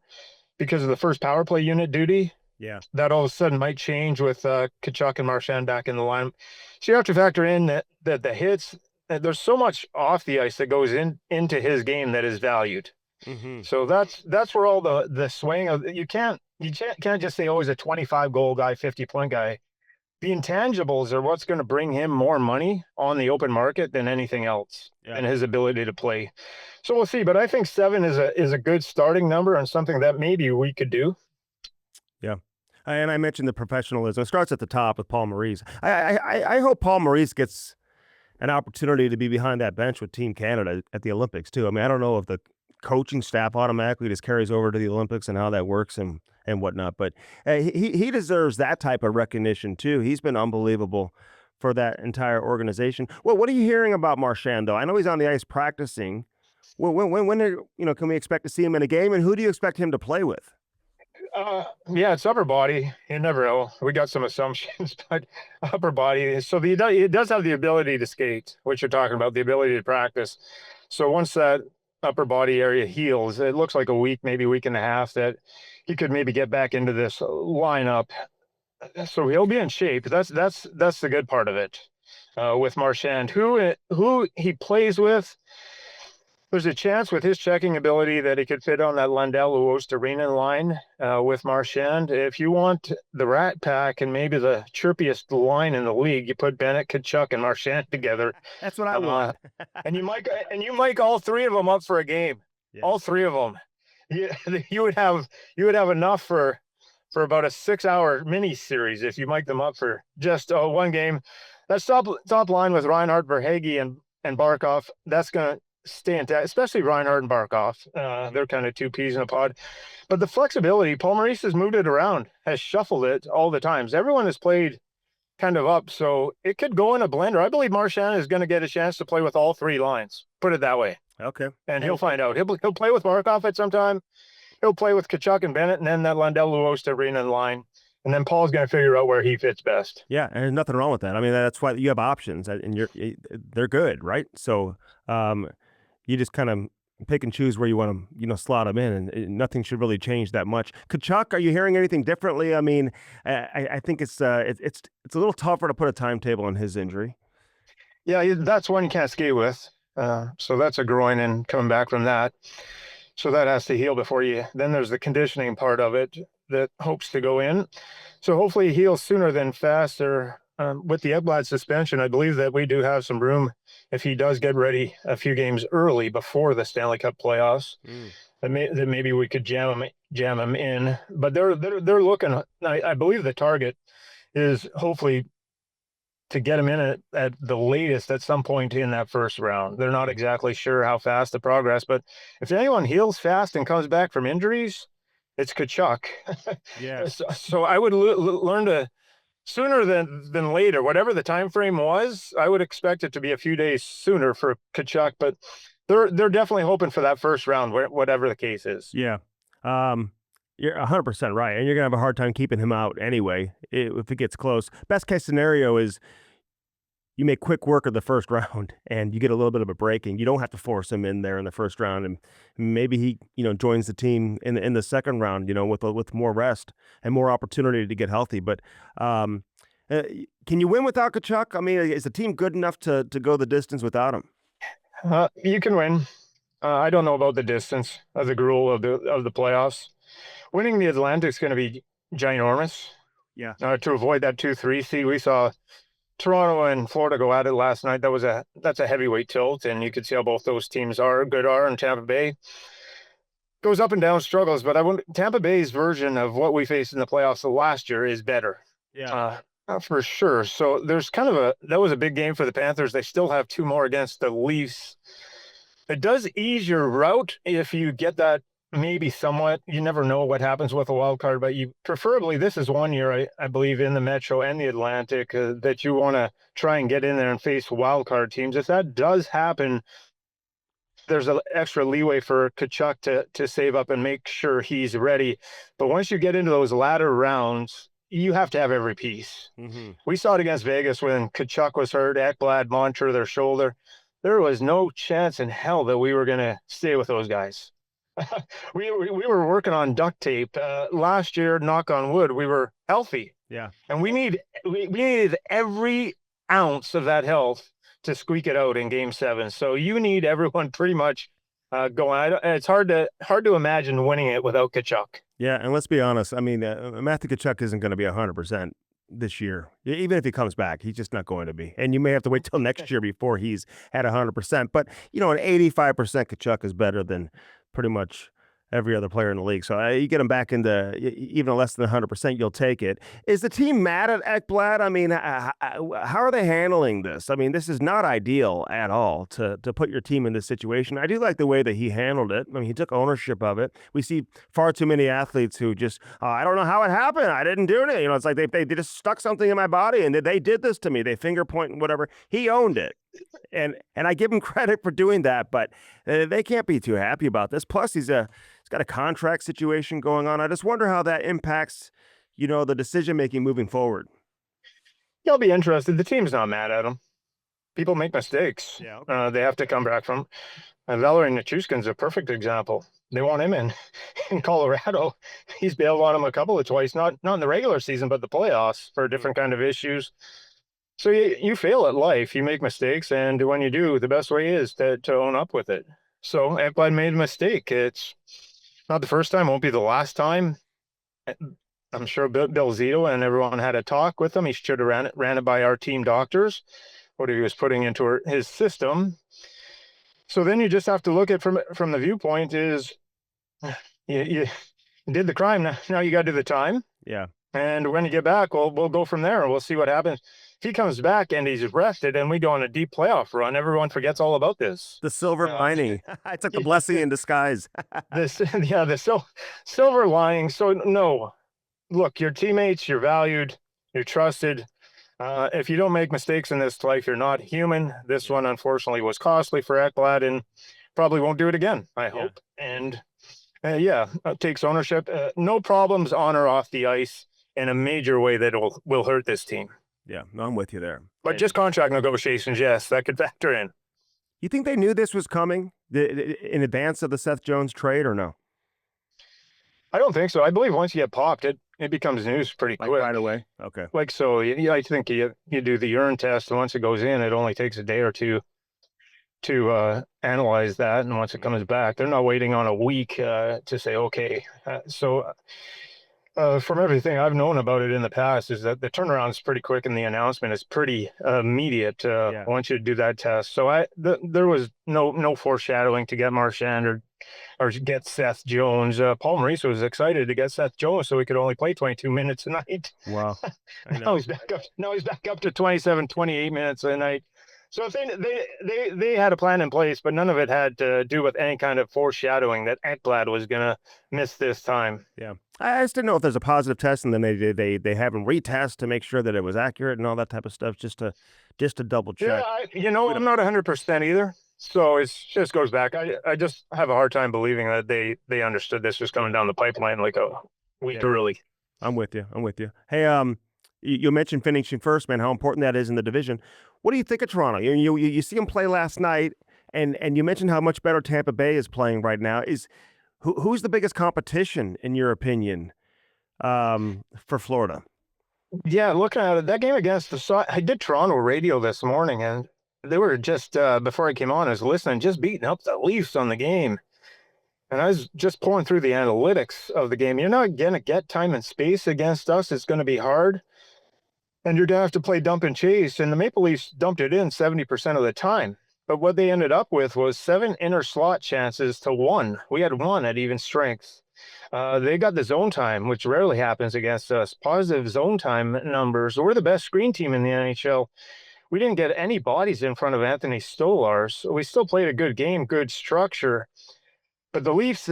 because of the first power play unit duty. Yeah. That all of a sudden might change with Kachuk and Marchand back in the line. So you have to factor in that the hits, there's so much off the ice that goes into his game that is valued. Mm-hmm. So that's where all the swing of, you can't just say, oh, he's a 25 goal guy, 50-point guy. The intangibles are what's going to bring him more money on the open market than anything else, and his ability to play. So we'll see. But I think 7 is a good starting number and something that maybe we could do. Yeah. And I mentioned the professionalism. It starts at the top with Paul Maurice. I hope Paul Maurice gets an opportunity to be behind that bench with Team Canada at the Olympics too. I mean, I don't know if the coaching staff automatically just carries over to the Olympics and how that works and whatnot. But he deserves that type of recognition too. He's been unbelievable for that entire organization. Well, what are you hearing about Marchand though? I know he's on the ice practicing. Well, when can we expect to see him in a game, and who do you expect him to play with? Yeah, it's upper body. You never know. We got some assumptions, but upper body. So it does have the ability to skate, which you're talking about, the ability to practice. So once that upper body area heals, it looks like a week, maybe week and a half, that he could maybe get back into this lineup. So he'll be in shape. That's the good part of it. With Marchand, who he plays with, there's a chance with his checking ability that he could fit on that Lundell Arena line with Marchand. If you want the Rat Pack and maybe the chirpiest line in the league, you put Bennett, Kachuk, and Marchand together. That's what I want. And you mic all three of them up for a game. Yeah. All three of them. You would have enough for about a 6-hour mini series if you mic them up for just one game. That top line with Reinhart, Verhage, and Barkov, that's gonna stay intact, especially Reinhart and Barkov. They're kind of two peas in a pod. But the flexibility, Paul Maurice has moved it around, has shuffled it all the times. Everyone has played kind of up, so it could go in a blender. I believe Marchand is going to get a chance to play with all three lines. Put it that way. Okay. And he'll find out. He'll play with Barkov at some time. He'll play with Kachuk and Bennett, and then that Lundell Arena line. And then Paul's going to figure out where he fits best. Yeah, and there's nothing wrong with that. I mean, that's why you have options, and they're good, right? So you just kind of pick and choose where you want to, slot them in, and nothing should really change that much. Kachuk, are you hearing anything differently? I mean, I think it's a little tougher to put a timetable on his injury. Yeah, that's one you can't skate with. So that's a groin, and coming back from that, so that has to heal before you. Then there's the conditioning part of it that hopes to go in. So hopefully he heals sooner than faster. With the Ekblad suspension, I believe that we do have some room if he does get ready a few games early before the Stanley Cup playoffs. That maybe we could jam him in. But they're looking. I believe the target is hopefully to get him in at the latest at some point in that first round. They're not exactly sure how fast the progress, but if anyone heals fast and comes back from injuries, it's Kachuk. Yeah. So I would learn to sooner than later, whatever the time frame was. I would expect it to be a few days sooner for Kachuk, but they're definitely hoping for that first round, whatever the case is. Yeah. You're 100% right, and you're gonna have a hard time keeping him out anyway if it gets close. Best case scenario is you make quick work of the first round and you get a little bit of a break, and you don't have to force him in there in the first round, and maybe he joins the team in the second round, with more rest and more opportunity to get healthy. But can you win without Kachuk? I mean, is the team good enough to go the distance without him? You can win. I don't know about the distance of the gruel of the playoffs. Winning the Atlantic's going to be ginormous. Yeah. To avoid that 2-3 seed, we saw Toronto and Florida go at it last night. That's a heavyweight tilt, and you could see how both those teams are. And Tampa Bay goes up and down, struggles, but Tampa Bay's version of what we faced in the playoffs last year is better. Yeah. For sure. So there's that was a big game for the Panthers. They still have two more against the Leafs. It does ease your route if you get that. Maybe somewhat. You never know what happens with a wild card, but preferably this is one year, I believe, in the Metro and the Atlantic that you want to try and get in there and face wild card teams. If that does happen, there's an extra leeway for Kachuk to save up and make sure he's ready. But once you get into those latter rounds, you have to have every piece. Mm-hmm. We saw it against Vegas when Kachuk was hurt, Ekblad, Montour, their shoulder. There was no chance in hell that we were going to stay with those guys. We were working on duct tape last year. Knock on wood, we were healthy. Yeah, and we needed every ounce of that health to squeak it out in Game 7. So you need everyone pretty much going. It's hard to imagine winning it without Kachuk. Yeah, and let's be honest. I mean, Matthew Kachuk isn't going to be 100% this year. Even if he comes back, he's just not going to be. And you may have to wait till next year before he's at 100%. But an 85% Kachuk is better than pretty much every other player in the league. So you get him back into even less than 100%, you'll take it. Is the team mad at Ekblad? I mean, how are they handling this? I mean, this is not ideal at all to put your team in this situation. I do like the way that he handled it. I mean, he took ownership of it. We see far too many athletes who just, I don't know how it happened. I didn't do it. It's like they just stuck something in my body and they did this to me. They finger point and whatever. He owned it. And I give him credit for doing that, but they can't be too happy about this. Plus, he's got a contract situation going on. I just wonder how that impacts, the decision making moving forward. You'll be interested. The team's not mad at him. People make mistakes. Yeah, okay. They have to come back from. And Valerie Nichushkin's a perfect example. they want him in Colorado. He's bailed on him a couple of twice, not in the regular season, but the playoffs for different kind of issues. So you fail at life, you make mistakes, and when you do, the best way is to own up with it. So Ekblad made a mistake. It's not the first time, won't be the last time. I'm sure Bill Zito and everyone had a talk with him. He should have ran it by our team doctors, what he was putting into his system. So then you just have to look at from the viewpoint is you did the crime. Now you got to do the time. Yeah. And when you get back, we'll go from there and we'll see what happens. If he comes back and he's rested and we go on a deep playoff run, everyone forgets all about this. The silver lining. It's like the blessing in disguise. The silver lining. So no, look, your teammates, you're valued, you're trusted. If you don't make mistakes in this life, you're not human. This one, unfortunately, was costly for Ekblad and probably won't do it again, I hope. And takes ownership. No problems on or off the ice in a major way that will hurt this team. Yeah, no, I'm with you there. But just contract negotiations, yes, that could factor in. You think they knew this was coming in advance of the Seth Jones trade or no? I don't think so. I believe once you get popped, it becomes news pretty quick. Right away? Okay. So I think you do the urine test, and once it goes in, it only takes a day or two to analyze that. And once it comes back, they're not waiting on a week to say, okay. From everything I've known about it in the past is that the turnaround is pretty quick and the announcement is pretty immediate once you do that test. So there was no foreshadowing to get Marchand or get Seth Jones. Paul Maurice was excited to get Seth Jones so he could only play 22 minutes a night. Wow. Now he's back up to 27, 28 minutes a night. So if they had a plan in place, but none of it had to do with any kind of foreshadowing that Ekblad was going to miss this time. Yeah. I just didn't know if there's a positive test and then they have him retest to make sure that it was accurate and all that type of stuff just to double check. Yeah, I'm not 100% either. So it just goes back. I just have a hard time believing that they understood this was coming down the pipeline like a week early. I'm with you. Hey, you mentioned finishing first, man, how important that is in the division. What do you think of Toronto? You see them play last night, and you mentioned how much better Tampa Bay is playing right now. Who's the biggest competition, in your opinion, for Florida? Yeah, looking at it, that game against I did Toronto radio this morning, and they were just, before I came on, I was listening, just beating up the Leafs on the game. And I was just pouring through the analytics of the game. You're not going to get time and space against us. It's going to be hard. And you're going to have to play dump and chase. And the Maple Leafs dumped it in 70% of the time. But what they ended up with was 7 inner slot chances to 1. We had 1 at even strength. They got the zone time, which rarely happens against us. Positive zone time numbers. We're the best screen team in the NHL. We didn't get any bodies in front of Anthony Stolarz. We still played a good game, good structure. But the Leafs,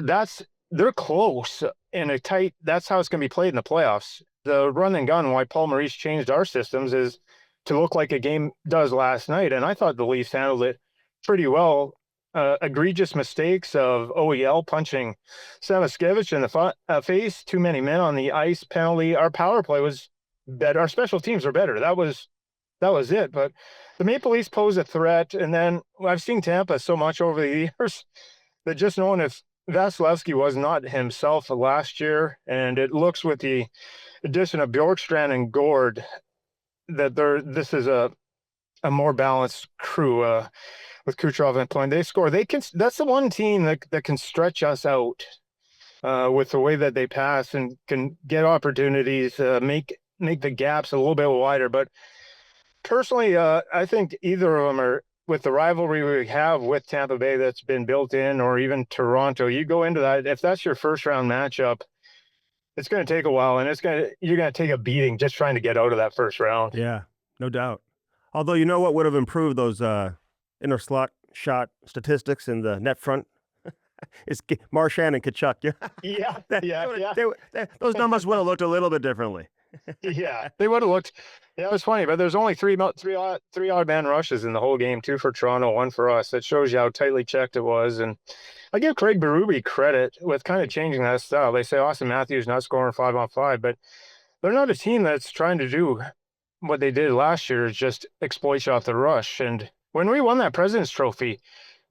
they're close in a tight, that's how it's going to be played in the playoffs. The run and gun, why Paul Maurice changed our systems is to look like a game does last night. And I thought the Leafs handled it pretty well. Egregious mistakes of OEL punching Samoskevich in the face, too many men on the ice, penalty. Our power play was better. Our special teams are better. That was it. But the Maple Leafs pose a threat. And then I've seen Tampa so much over the years that just knowing if Vasilevsky was not himself last year, and it looks with the addition of Bjorkstrand and Gord that this is a more balanced crew with Kucherov and Point. They score. That's the one team that can stretch us out with the way that they pass and can get opportunities, make the gaps a little bit wider. But personally, I think either of them are, with the rivalry we have with Tampa Bay that's been built in, or even Toronto, you go into that, if that's your first round matchup, it's going to take a while, and you're going to take a beating just trying to get out of that first round. Yeah, no doubt. Although, you know what would have improved those inner slot shot statistics in the net front? It's Marchand and Tkachuk. Those numbers would have looked a little bit differently. Yeah, they would have looked. Yeah, it was funny, but there's only three odd man rushes in the whole game, 2 for Toronto, 1 for us. That shows you how tightly checked it was. And I give Craig Berube credit with kind of changing that style. They say Austin Matthews not scoring 5-on-5, but they're not a team that's trying to do what they did last year, is just exploit you off the rush. And when we won that President's Trophy,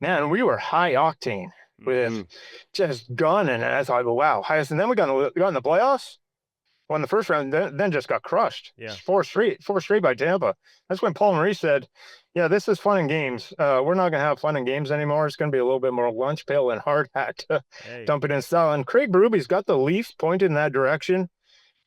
man, we were high octane. with just gunning. And I thought, wow, highest. And then we got in the playoffs, won the first round, then just got crushed. Yeah. Four straight by Tampa. That's when Paul Maurice said, yeah, this is fun and games. We're not going to have fun and games anymore. It's going to be a little bit more lunch pail and hard hat to dump it in style. And Craig Berube's got the Leafs pointed in that direction.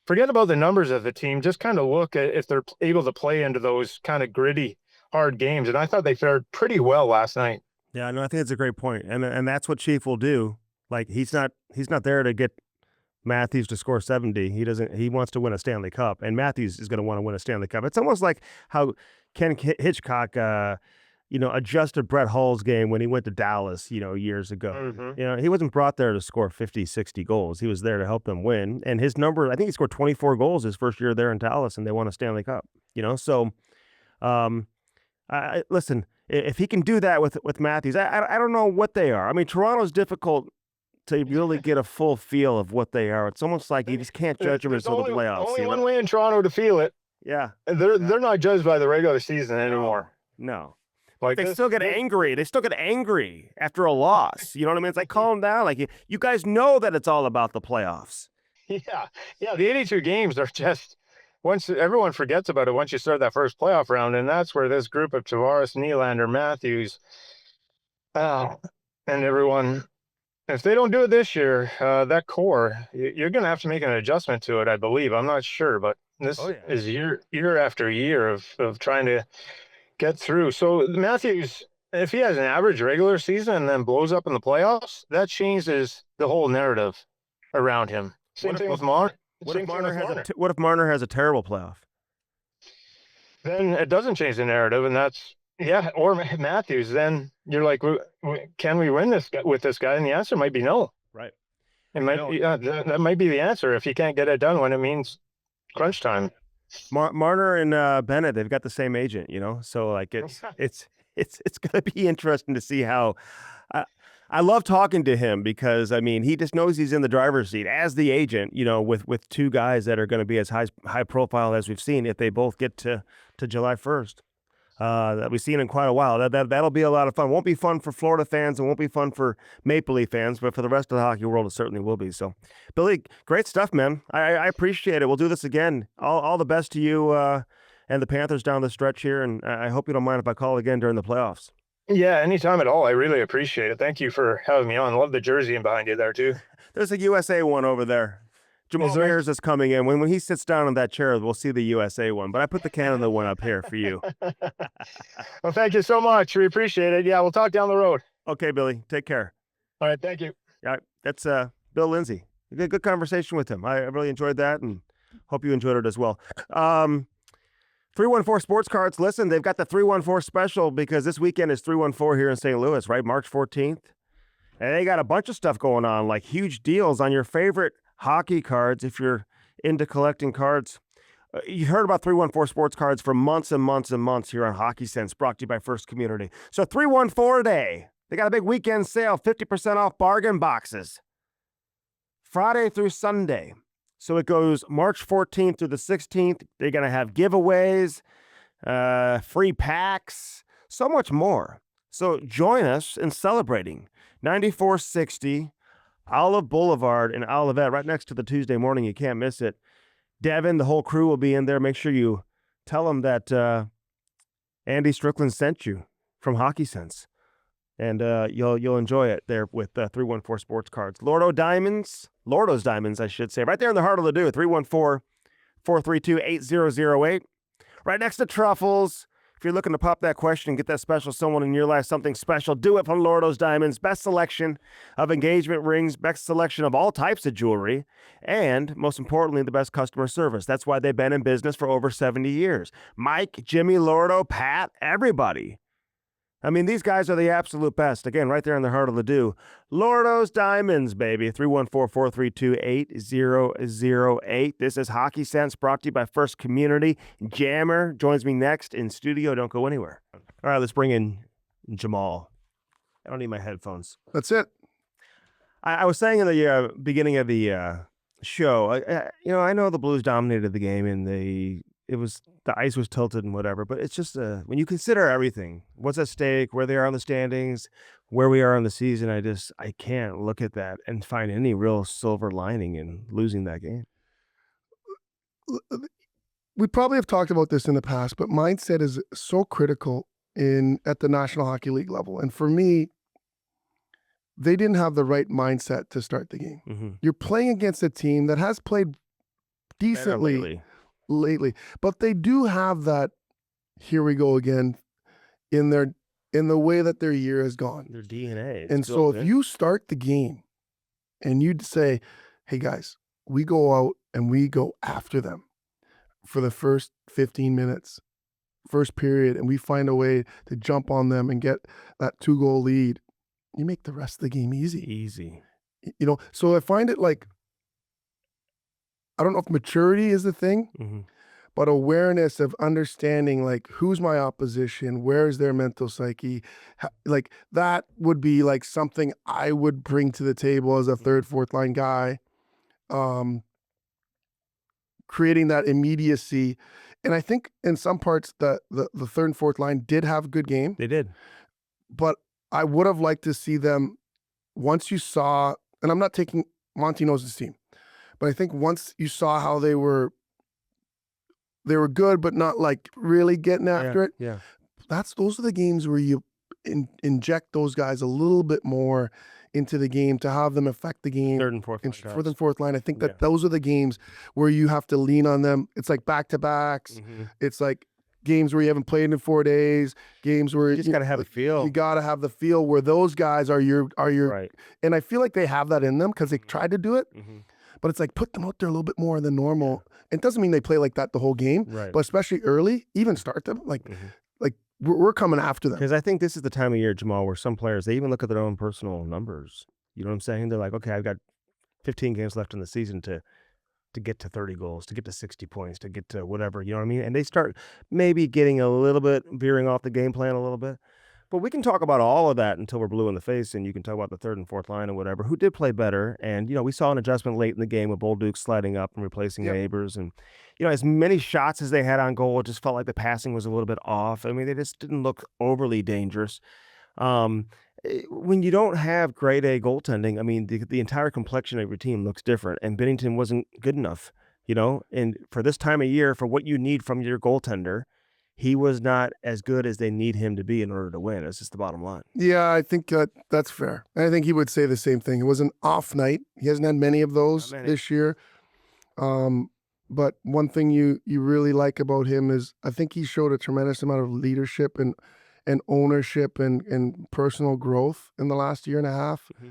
Forget about the numbers of the team. Just kind of look at if they're able to play into those kind of gritty, hard games. And I thought they fared pretty well last night. Yeah, no, I think it's a great point. And that's what Chief will do. Like he's not there to get Matthews to score 70. He wants to win a Stanley Cup, and Matthews is going to want to win a Stanley Cup. It's almost like how Ken Hitchcock adjusted Brett Hull's game when he went to Dallas, years ago. Mm-hmm. He wasn't brought there to score 50, 60 goals. He was there to help them win. And his number, I think he scored 24 goals his first year there in Dallas, and they won a Stanley Cup. So listen, if he can do that with Matthews, I don't know what they are. I mean, Toronto's difficult to really get a full feel of what they are. It's almost like you just can't judge them until the playoffs. Only one way in Toronto to feel it. Yeah. They're not judged by the regular season anymore. No. Like they still get angry. They still get angry after a loss. You know what I mean? It's like, calm down. Like, you guys know that it's all about the playoffs. Yeah. The 82 games are just, once everyone forgets about it, once you start that first playoff round, and that's where this group of Tavares, Nylander, Matthews, and everyone, if they don't do it this year, that core, you're going to have to make an adjustment to it, I believe. I'm not sure, but this is year after year of trying to get through. So Matthews, if he has an average regular season and then blows up in the playoffs, that changes the whole narrative around him. Same thing with Marner. What if Marner has a terrible playoff? Then it doesn't change the narrative, and that's or Matthews. Then you're like, can we win this with this guy? And the answer might be no. Right. It might. That might be the answer if he can't get it done when it means crunch time. Marner and Bennett, they've got the same agent, so like it's going to be interesting to see how. I love talking to him because, I mean, he just knows he's in the driver's seat as the agent, with two guys that are going to be as high profile as we've seen if they both get to July 1st. That we've seen in quite a while. That'll be a lot of fun. Won't be fun for Florida fans and won't be fun for Maple Leaf fans, but for the rest of the hockey world, it certainly will be. So, Billy, great stuff, man. I appreciate it. We'll do this again. All the best to you and the Panthers down the stretch here, and I hope you don't mind if I call again during the playoffs. Yeah, anytime at all. I really appreciate it. Thank you for having me on. Love the jersey behind you there, too. There's a USA one over there. Jamal Mayers is coming in. When he sits down in that chair, we'll see the USA one. But I put the Canada one up here for you. Well, thank you so much. We appreciate it. Yeah, we'll talk down the road. Okay, Billy. Take care. All right, thank you. Yeah, that's Bill Lindsay. Good conversation with him. I really enjoyed that, and hope you enjoyed it as well. 314 Sports Cards. Listen, they've got the 314 special because this weekend is 314 here in St. Louis, right? March 14th. And they got a bunch of stuff going on, like huge deals on your favorite hockey cards if you're into collecting cards. You heard about 314 Sports Cards for months and months and months here on Hockey Sense, brought to you by First Community. So 314 Day, they got a big weekend sale, 50% off bargain boxes, Friday through Sunday. So it goes March 14th through the 16th. They're going to have giveaways, free packs, so much more. So join us in celebrating 9460 Olive Boulevard in Olivet, right next to the Tuesday morning. You can't miss it. Devin, the whole crew will be in there. Make sure you tell them that Andy Strickland sent you from Hockey Sense. And you'll enjoy it there with 314 Sports Cards. Lordo's Diamonds, I should say. Right there in the heart of Ladue, 314-432-8008. Right next to Truffles. If you're looking to pop that question and get that special someone in your life something special, do it from Lordo's Diamonds. Best selection of engagement rings, best selection of all types of jewelry, and most importantly, the best customer service. That's why they've been in business for over 70 years. Mike, Jimmy, Lordo, Pat, everybody. I mean, these guys are the absolute best. Again, right there in the heart of Ladue. Lordo's Diamonds, baby. 314-432-8008. This is Hockey Sense, brought to you by First Community. Jammer joins me next in studio. Don't go anywhere. All right, let's bring in Jamal. I don't need my headphones. That's it. I was saying in the beginning of the show, I know the Blues dominated the game and the ice was tilted and whatever, but it's just when you consider everything, what's at stake, where they are on the standings, where we are in the season, I can't look at that and find any real silver lining in losing that game. We probably have talked about this in the past, but mindset is so critical at the National Hockey League level. And for me, they didn't have the right mindset to start the game. Mm-hmm. You're playing against a team that has played decently lately, but they do have that here we go again in the way that their year has gone. Their DNA. And so if you start the game and you'd say, hey guys, we go out and we go after them for the first 15 minutes, first period, and we find a way to jump on them and get that 2-goal lead, you make the rest of the game easy. You know, so I find it like, I don't know if maturity is the thing, mm-hmm. but awareness of understanding, like, who's my opposition, where's their mental psyche, like, that would be like something I would bring to the table as a third, fourth line guy. Creating that immediacy. And I think in some parts the third and fourth line did have a good game. They did. But I would have liked to see them, once you saw, and I'm not taking Monty knows his team, but I think once you saw how they were good, but not like really getting after it. Yeah. Those are the games where you inject those guys a little bit more into the game to have them affect the game. Third and fourth line. I think that those are the games where you have to lean on them. It's like back-to-backs. Mm-hmm. It's like games where you haven't played in 4 days, games where you just got to have a feel. You got to have the feel where those guys are your right. And I feel like they have that in them because they tried to do it. Mm-hmm. But it's like, put them out there a little bit more than normal. It doesn't mean they play like that the whole game, right. But especially early, even start them like we're coming after them. Because I think this is the time of year, Jamal, where some players, they even look at their own personal numbers. You know what I'm saying? They're like, okay, I've got 15 games left in the season to get to 30 goals, to get to 60 points, to get to whatever, you know what I mean? And they start maybe getting a little bit, veering off the game plan a little bit. But we can talk about all of that until we're blue in the face, and you can talk about the third and fourth line and whatever, who did play better. And, you know, we saw an adjustment late in the game with Bolduc sliding up and replacing Neighbors. And, you know, as many shots as they had on goal, it just felt like the passing was a little bit off. I mean, they just didn't look overly dangerous. When you don't have grade A goaltending, I mean, the entire complexion of your team looks different, and Binnington wasn't good enough, you know, and for this time of year, for what you need from your goaltender, he was not as good as they need him to be in order to win. It's just the bottom line. Yeah, I think that's fair. I think he would say the same thing. It was an off night. He hasn't had many of those this year. But one thing you really like about him is I think he showed a tremendous amount of leadership and ownership and personal growth in the last year and a half. Mm-hmm.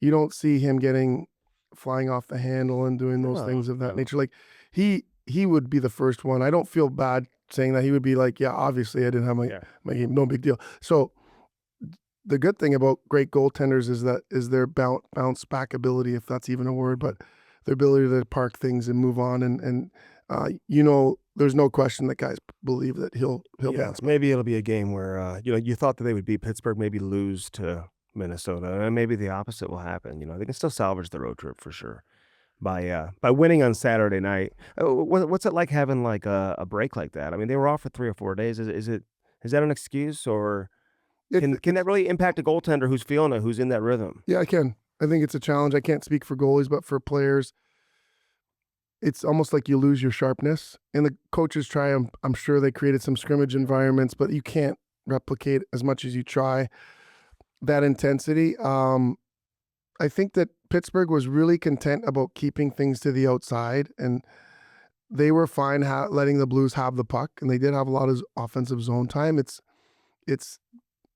You don't see him flying off the handle and doing those things of that nature. Like he would be the first one. I don't feel bad saying that. He would be like, yeah, obviously I didn't have my game. No big deal. So the good thing about great goaltenders is their bounce back ability, if that's even a word, but their ability to park things and move on. And you know, there's no question that guys believe that he'll bounce back. Maybe it'll be a game where, you know, you thought that they would beat Pittsburgh, maybe lose to Minnesota, and maybe the opposite will happen. You know, they can still salvage the road trip for sure by winning on Saturday night. What's it like having like a break like that? I mean, they were off for 3 or 4 days. Is that an excuse, or can that really impact a goaltender who's feeling it, who's in that rhythm? Yeah, I can. I think it's a challenge. I can't speak for goalies, but for players, it's almost like you lose your sharpness. And the coaches try, I'm sure they created some scrimmage environments, but you can't replicate as much as you try that intensity. I think that Pittsburgh was really content about keeping things to the outside, and they were fine letting the Blues have the puck, and they did have a lot of offensive zone time. It's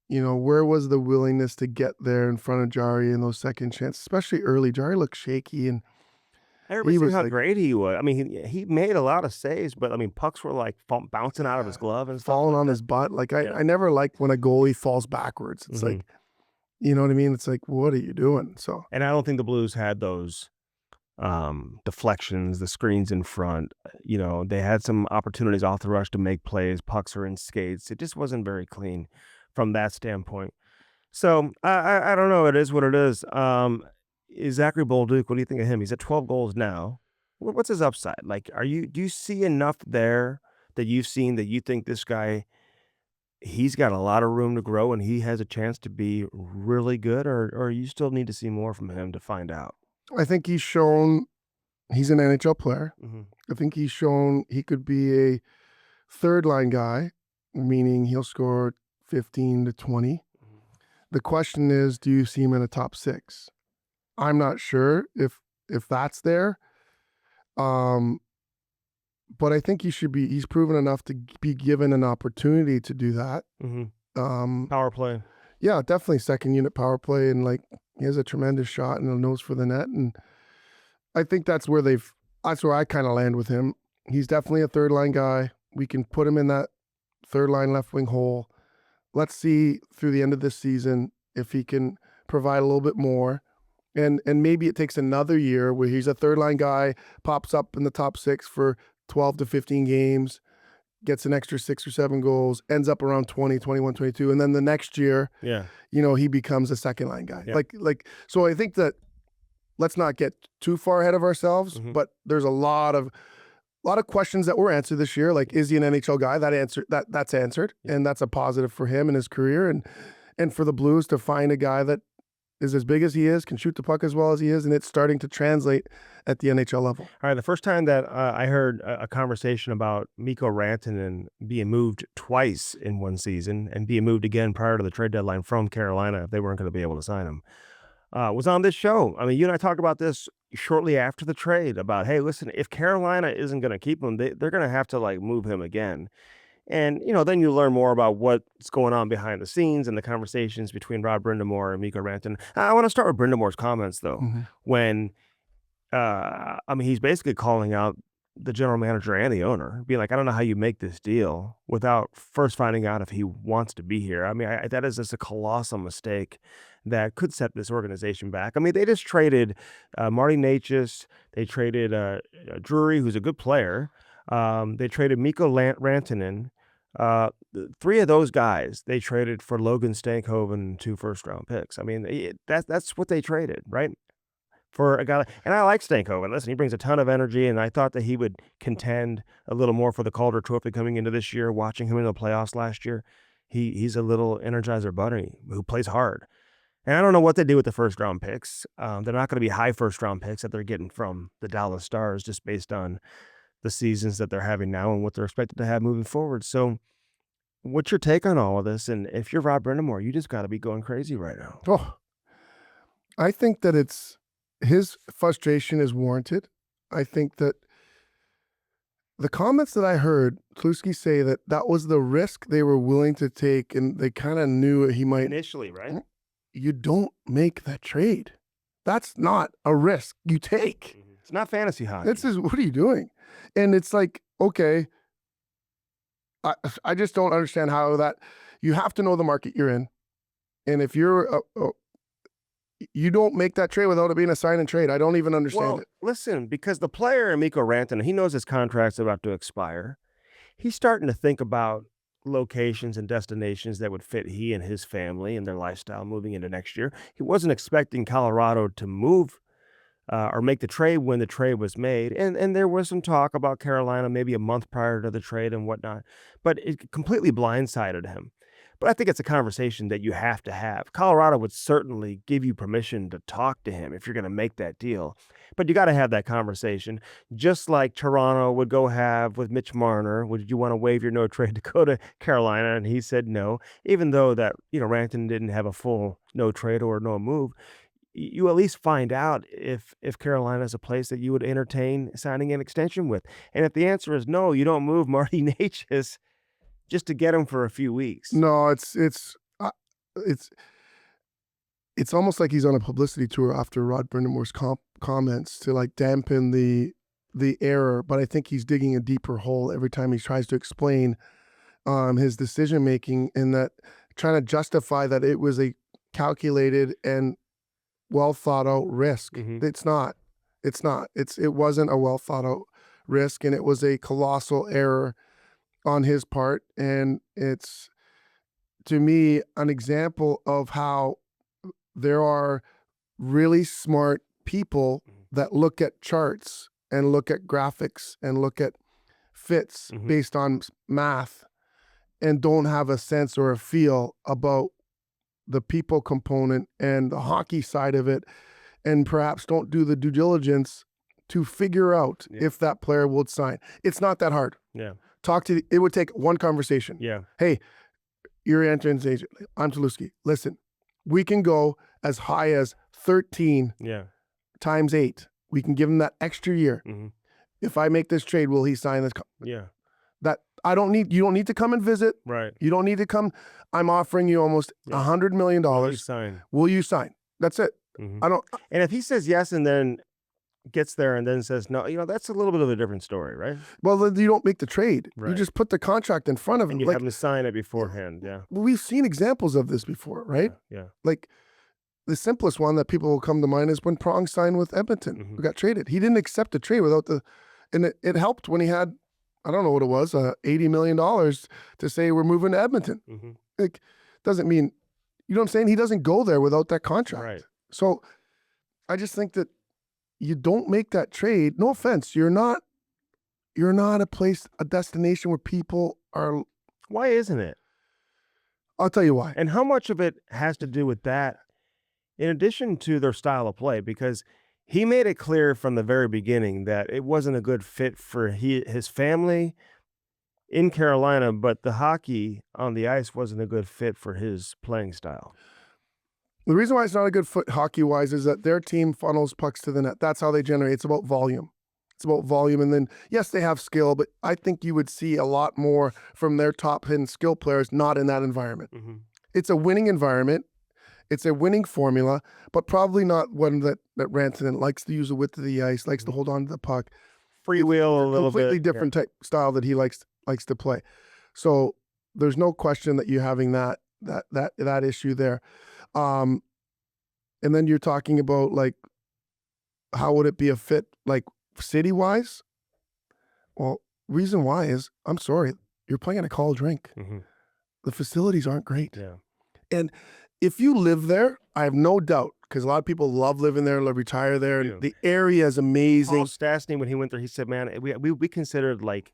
you know, where was the willingness to get there in front of Jari in those second chances, especially early? Jari looked shaky, and everybody knew how great he was. I mean, he made a lot of saves, but I mean, pucks were like bouncing out of his glove and stuff. Falling on his butt. Like I never liked when a goalie falls backwards. It's like, you know what I mean? It's like, what are you doing? So, and I don't think the Blues had those deflections, the screens in front. You know, they had some opportunities off the rush to make plays. Pucks are in skates. It just wasn't very clean from that standpoint. So I don't know. It is what it is. Zachary Bolduc, what do you think of him? He's at 12 goals now. What's his upside? Like, do you see enough there that you've seen that you think this guy he's got a lot of room to grow and he has a chance to be really good, or you still need to see more from him to find out? I think he's shown he's an NHL player. Mhm. I think he's shown he could be a third line guy, meaning he'll score 15 to 20. The question is, do you see him in a top 6? I'm not sure if that's there. But I think he's proven enough to be given an opportunity to do that. Power play. Yeah, definitely second unit power play, and like he has a tremendous shot and a nose for the net, and I think that's where I kind of land with him. He's definitely a third line guy. We can put him in that third line left wing hole. Let's see through the end of this season if he can provide a little bit more. And maybe it takes another year where he's a third line guy, pops up in the top 6 for 12 to 15 games, gets an extra 6 or 7 goals, ends up around 20, 21, 22. And then the next year, he becomes a second line guy. Yeah. So I think that let's not get too far ahead of ourselves, but there's a lot of questions that were answered this year. Like, is he an NHL guy? That's answered. Yeah. And that's a positive for him and his career. And for the Blues to find a guy that is as big as he is, can shoot the puck as well as he is, and it's starting to translate at the NHL level. All right, the first time that I heard a conversation about Mikko Rantanen being moved twice in one season and being moved again prior to the trade deadline from Carolina if they weren't going to be able to sign him, was on this show. I mean, you and I talked about this shortly after the trade about, hey, listen, if Carolina isn't going to keep him, they're going to have to move him again. And, then you learn more about what's going on behind the scenes and the conversations between Rod Brind'Amour and Mikko Rantanen. I want to start with Brind'Amour's comments, though, when, he's basically calling out the general manager and the owner, being like, I don't know how you make this deal without first finding out if he wants to be here. I mean, that is just a colossal mistake that could set this organization back. I mean, they just traded Marty Necas. They traded Drury, who's a good player. They traded Mikko Rantanen. 3 of those guys they traded for Logan Stankoven and 2 first-round picks. I mean, that's what they traded, right? For a guy, and I like Stankoven. Listen, he brings a ton of energy, and I thought that he would contend a little more for the Calder Trophy coming into this year. Watching him in the playoffs last year, he's a little Energizer bunny who plays hard. And I don't know what they do with the first-round picks. They're not going to be high first-round picks that they're getting from the Dallas Stars just based on the seasons that they're having now and what they're expected to have moving forward. So what's your take on all of this? And if you're Rod Brind'Amour, you just got to be going crazy right now. Oh, I think that his frustration is warranted. I think that the comments that I heard Kluski say that was the risk they were willing to take, and they kind of knew he might. Initially, right? You don't make that trade. That's not a risk you take. It's not fantasy hockey. What are you doing? And it's like, okay, I just don't understand how that. You have to know the market you're in, and if you're you don't make that trade without it being a sign and trade. I don't even understand it. Listen, because the player, Mikko Rantanen, he knows his contract's about to expire. He's starting to think about locations and destinations that would fit he and his family and their lifestyle moving into next year. He wasn't expecting Colorado to move or make the trade when the trade was made. And there was some talk about Carolina maybe a month prior to the trade and whatnot, but it completely blindsided him. But I think it's a conversation that you have to have. Colorado would certainly give you permission to talk to him if you're going to make that deal. But you got to have that conversation, just like Toronto would go have with Mitch Marner. Would you want to waive your no trade to go to Carolina? And he said no, even though that, Rantanen didn't have a full no trade or no move. You at least find out if Carolina is a place that you would entertain signing an extension with. And if the answer is no, you don't move Marty Necas just to get him for a few weeks. No, it's almost like he's on a publicity tour after Rod Brind'Amour's comments to dampen the error. But I think he's digging a deeper hole every time he tries to explain his decision making, and that trying to justify that it was a calculated and well thought out risk. It's not. It wasn't a well thought out risk, and it was a colossal error on his part. And it's, to me, an example of how there are really smart people that look at charts and look at graphics and look at fits based on math. and don't have a sense or a feel about the people component and the hockey side of it, and perhaps don't do the due diligence to figure out if that player will sign. It's not that hard. Yeah. It would take one conversation. Yeah. Hey, you're an entrance agent. I'm Tulusky. Listen, we can go as high as 13 times 8. We can give him that extra year. Mm-hmm. If I make this trade, will he sign this? Yeah. That you don't need to come and visit. Right. You don't need to come. I'm offering you almost $100 million. Will you sign? Will you sign? That's it. Mm-hmm. I don't. And if he says yes and then gets there and then says no, that's a little bit of a different story, right? Well, then you don't make the trade. Right. You just put the contract in front of him. And you have him to sign it beforehand. Yeah. We've seen examples of this before, right? Yeah. Like the simplest one that people will come to mind is when Prong signed with Edmonton. Mm-hmm. Who got traded. He didn't accept the trade without and it helped when he had, I don't know what it was, $80 million to say we're moving to Edmonton. Mm-hmm. Like, doesn't mean, you know what I'm saying? He doesn't go there without that contract. Right. So I just think that you don't make that trade. No offense. You're not a destination where people are. Why isn't it? I'll tell you why. And how much of it has to do with that, in addition to their style of play? Because he made it clear from the very beginning that it wasn't a good fit for his family in Carolina, but the hockey on the ice wasn't a good fit for his playing style. The reason why it's not a good fit hockey-wise is that their team funnels pucks to the net. That's how they generate. It's about volume. And then, yes, they have skill, but I think you would see a lot more from their top-end skill players not in that environment. Mm-hmm. It's a winning environment. It's a winning formula, but probably not one that Rantanen likes to use the width of the ice, likes to hold on to the puck. Freewheel a little bit. Completely different type style that he likes to play. So there's no question that you're having that issue there. And then you're talking about like, how would it be a fit like city-wise? Well, reason why is, I'm sorry, you're playing at a college rink. Mm-hmm. The facilities aren't great. Yeah. And if you live there, I have no doubt, because a lot of people love living there, love retire there, and the area is amazing. Paul Stastny, when he went there, he said, man, we considered like,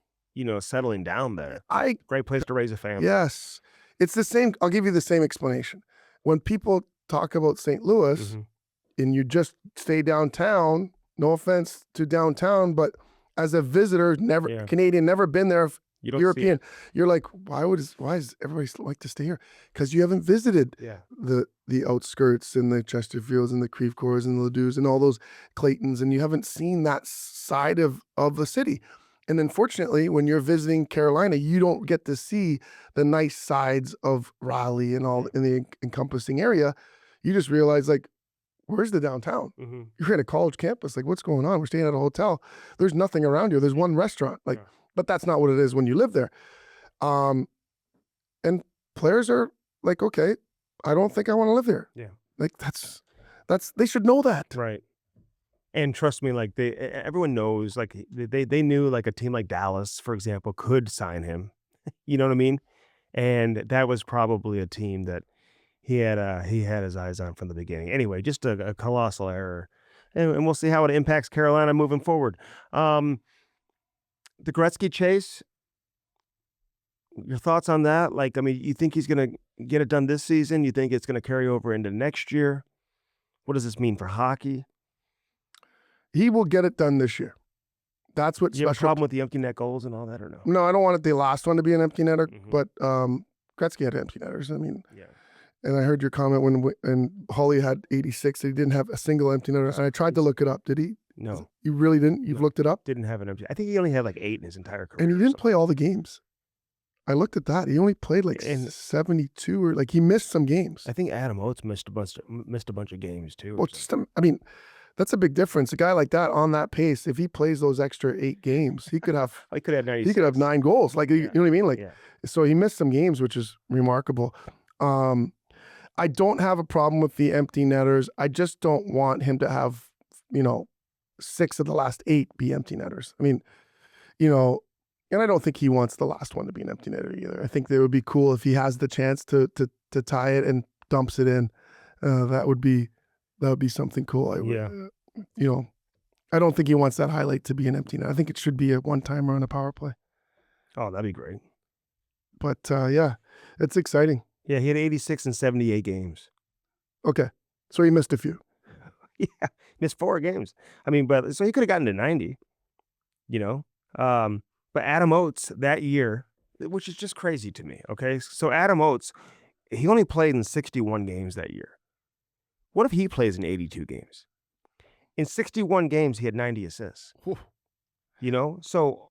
settling down there. Great place to raise a family. Yes. It's the same. I'll give you the same explanation. When people talk about St. Louis, Mm-hmm. and you just stay downtown, no offense to downtown, but as a visitor, Canadian, never been there, You don't European, you're like, why does everybody like to stay here? Because you haven't visited the outskirts and the Chesterfields and the Creve Coeurs and the Ledoux and all those Claytons, and you haven't seen that side of the city. And unfortunately, when you're visiting Carolina, you don't get to see the nice sides of Raleigh and all in the encompassing area. You just realize, like, where's the downtown? Mm-hmm. You're at a college campus. Like, what's going on? We're staying at a hotel. There's nothing around you. There's one restaurant. Like, but that's not what it is when you live there. And players are like, okay, I don't think I want to live there. Yeah. Like that's they should know that. Right. And trust me, like everyone knows, like they knew like a team like Dallas, for example, could sign him. You know what I mean? And that was probably a team that he had his eyes on from the beginning. Anyway, just a colossal error. And we'll see how it impacts Carolina moving forward. The Gretzky chase, your thoughts on that? Like, I mean, you think he's going to get it done this season? You think it's going to carry over into next year? What does this mean for hockey? He will get it done this year. That's what. Do you have a problem with the empty net goals and all that, or no? No, I don't want the last one to be an empty netter, but Gretzky had empty netters. I mean, and I heard your comment when Holly had 86, he didn't have a single empty netter. And I tried to look it up. Did he? No. You really didn't? You've looked it up? Didn't have an empty. I think he only had like 8 in his entire career. And he didn't play all the games. I looked at that. He only played like 72, or like he missed some games. I think Adam Oates missed a bunch of games too. Well, I mean, that's a big difference. A guy like that on that pace, if he plays those extra 8 games, he could have. He could have 96. He could have 9 goals. Like you know what I mean? Like, so he missed some games, which is remarkable. I don't have a problem with the empty netters. I just don't want him to have, 6 of the last 8 be empty netters. I mean, and I don't think he wants the last one to be an empty netter either. I think it would be cool if he has the chance to tie it and dumps it in. That would be something cool. I don't think he wants that highlight to be an empty net. I think it should be a one-timer on a power play. Oh, that'd be great. But yeah, it's exciting. Yeah, he had 86 in 78 games. Okay, so he missed a few. Yeah, missed 4 games. I mean, but so he could have gotten to 90, you know? But Adam Oates that year, which is just crazy to me, okay? So Adam Oates, he only played in 61 games that year. What if he plays in 82 games? In 61 games, he had 90 assists. Whew. You know? So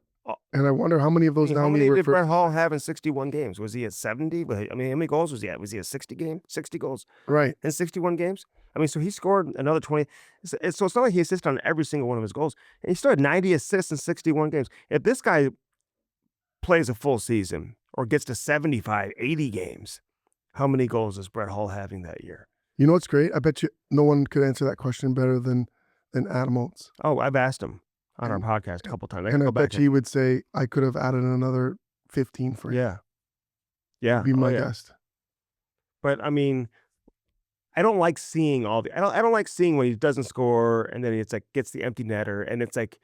And I wonder how many of those how now many we did refer. Brett Hall have in 61 games? Was he at 70? I mean, how many goals was he at? Was he at 60 goals Right. in 61 games? I mean, so he scored another 20. So it's not like he assisted on every single one of his goals. And he still had 90 assists in 61 games. If this guy plays a full season or gets to 75, 80 games, how many goals is Brett Hall having that year? You know what's great? I bet you no one could answer that question better than Adam Oates. Oh, I've asked him on our podcast a couple times. And I bet you he would say, I could have added another 15 for him. Yeah. Yeah. Be my guest. But I mean, I don't like seeing all the. I don't like seeing when he doesn't score and then it's like gets the empty netter and it's like.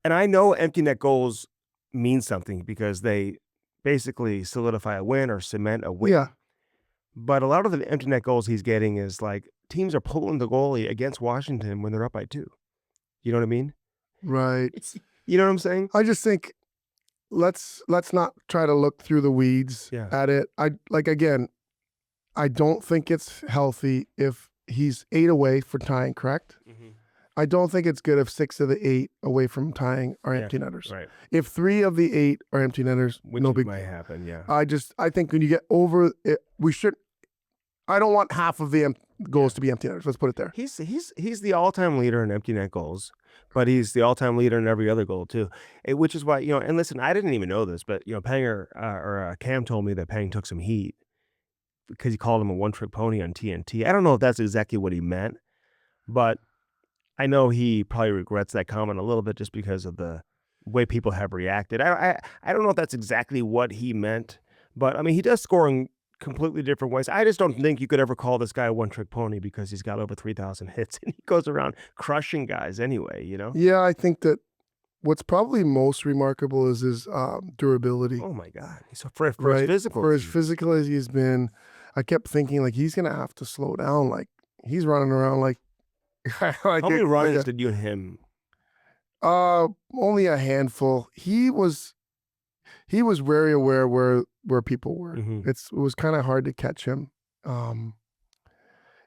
And I know empty net goals mean something because they basically solidify a win or cement a win. Yeah. But a lot of the empty net goals he's getting is like teams are pulling the goalie against Washington when they're up by 2. You know what I mean? Right. You know what I'm saying? I just think let's not try to look through the weeds at it. I don't think it's healthy if he's 8 away for tying, correct? Mm-hmm. I don't think it's good if 6 of the 8 away from tying are empty netters. Right. If 3 of the 8 are empty netters, Which no big might happen, yeah. I think when you get over it, I don't want half of the goals to be empty netters. Let's put it there. He's the all-time leader in empty net goals, but he's the all-time leader in every other goal too. Which is why, and listen, I didn't even know this, but Panger Cam told me that Pang took some heat because he called him a one-trick pony on TNT. I don't know if that's exactly what he meant, but I know he probably regrets that comment a little bit just because of the way people have reacted. I don't know if that's exactly what he meant, but I mean, he does score in completely different ways. I just don't think you could ever call this guy a one-trick pony because he's got over 3,000 hits and he goes around crushing guys anyway, Yeah, I think that what's probably most remarkable is his durability. Oh my God. For his physical. For as physical as he's been, I kept thinking like he's going to have to slow down. Like he's running around like how many run-ins did you and him? Only a handful. He was very aware where people were. Mm-hmm. It was kind of hard to catch him. And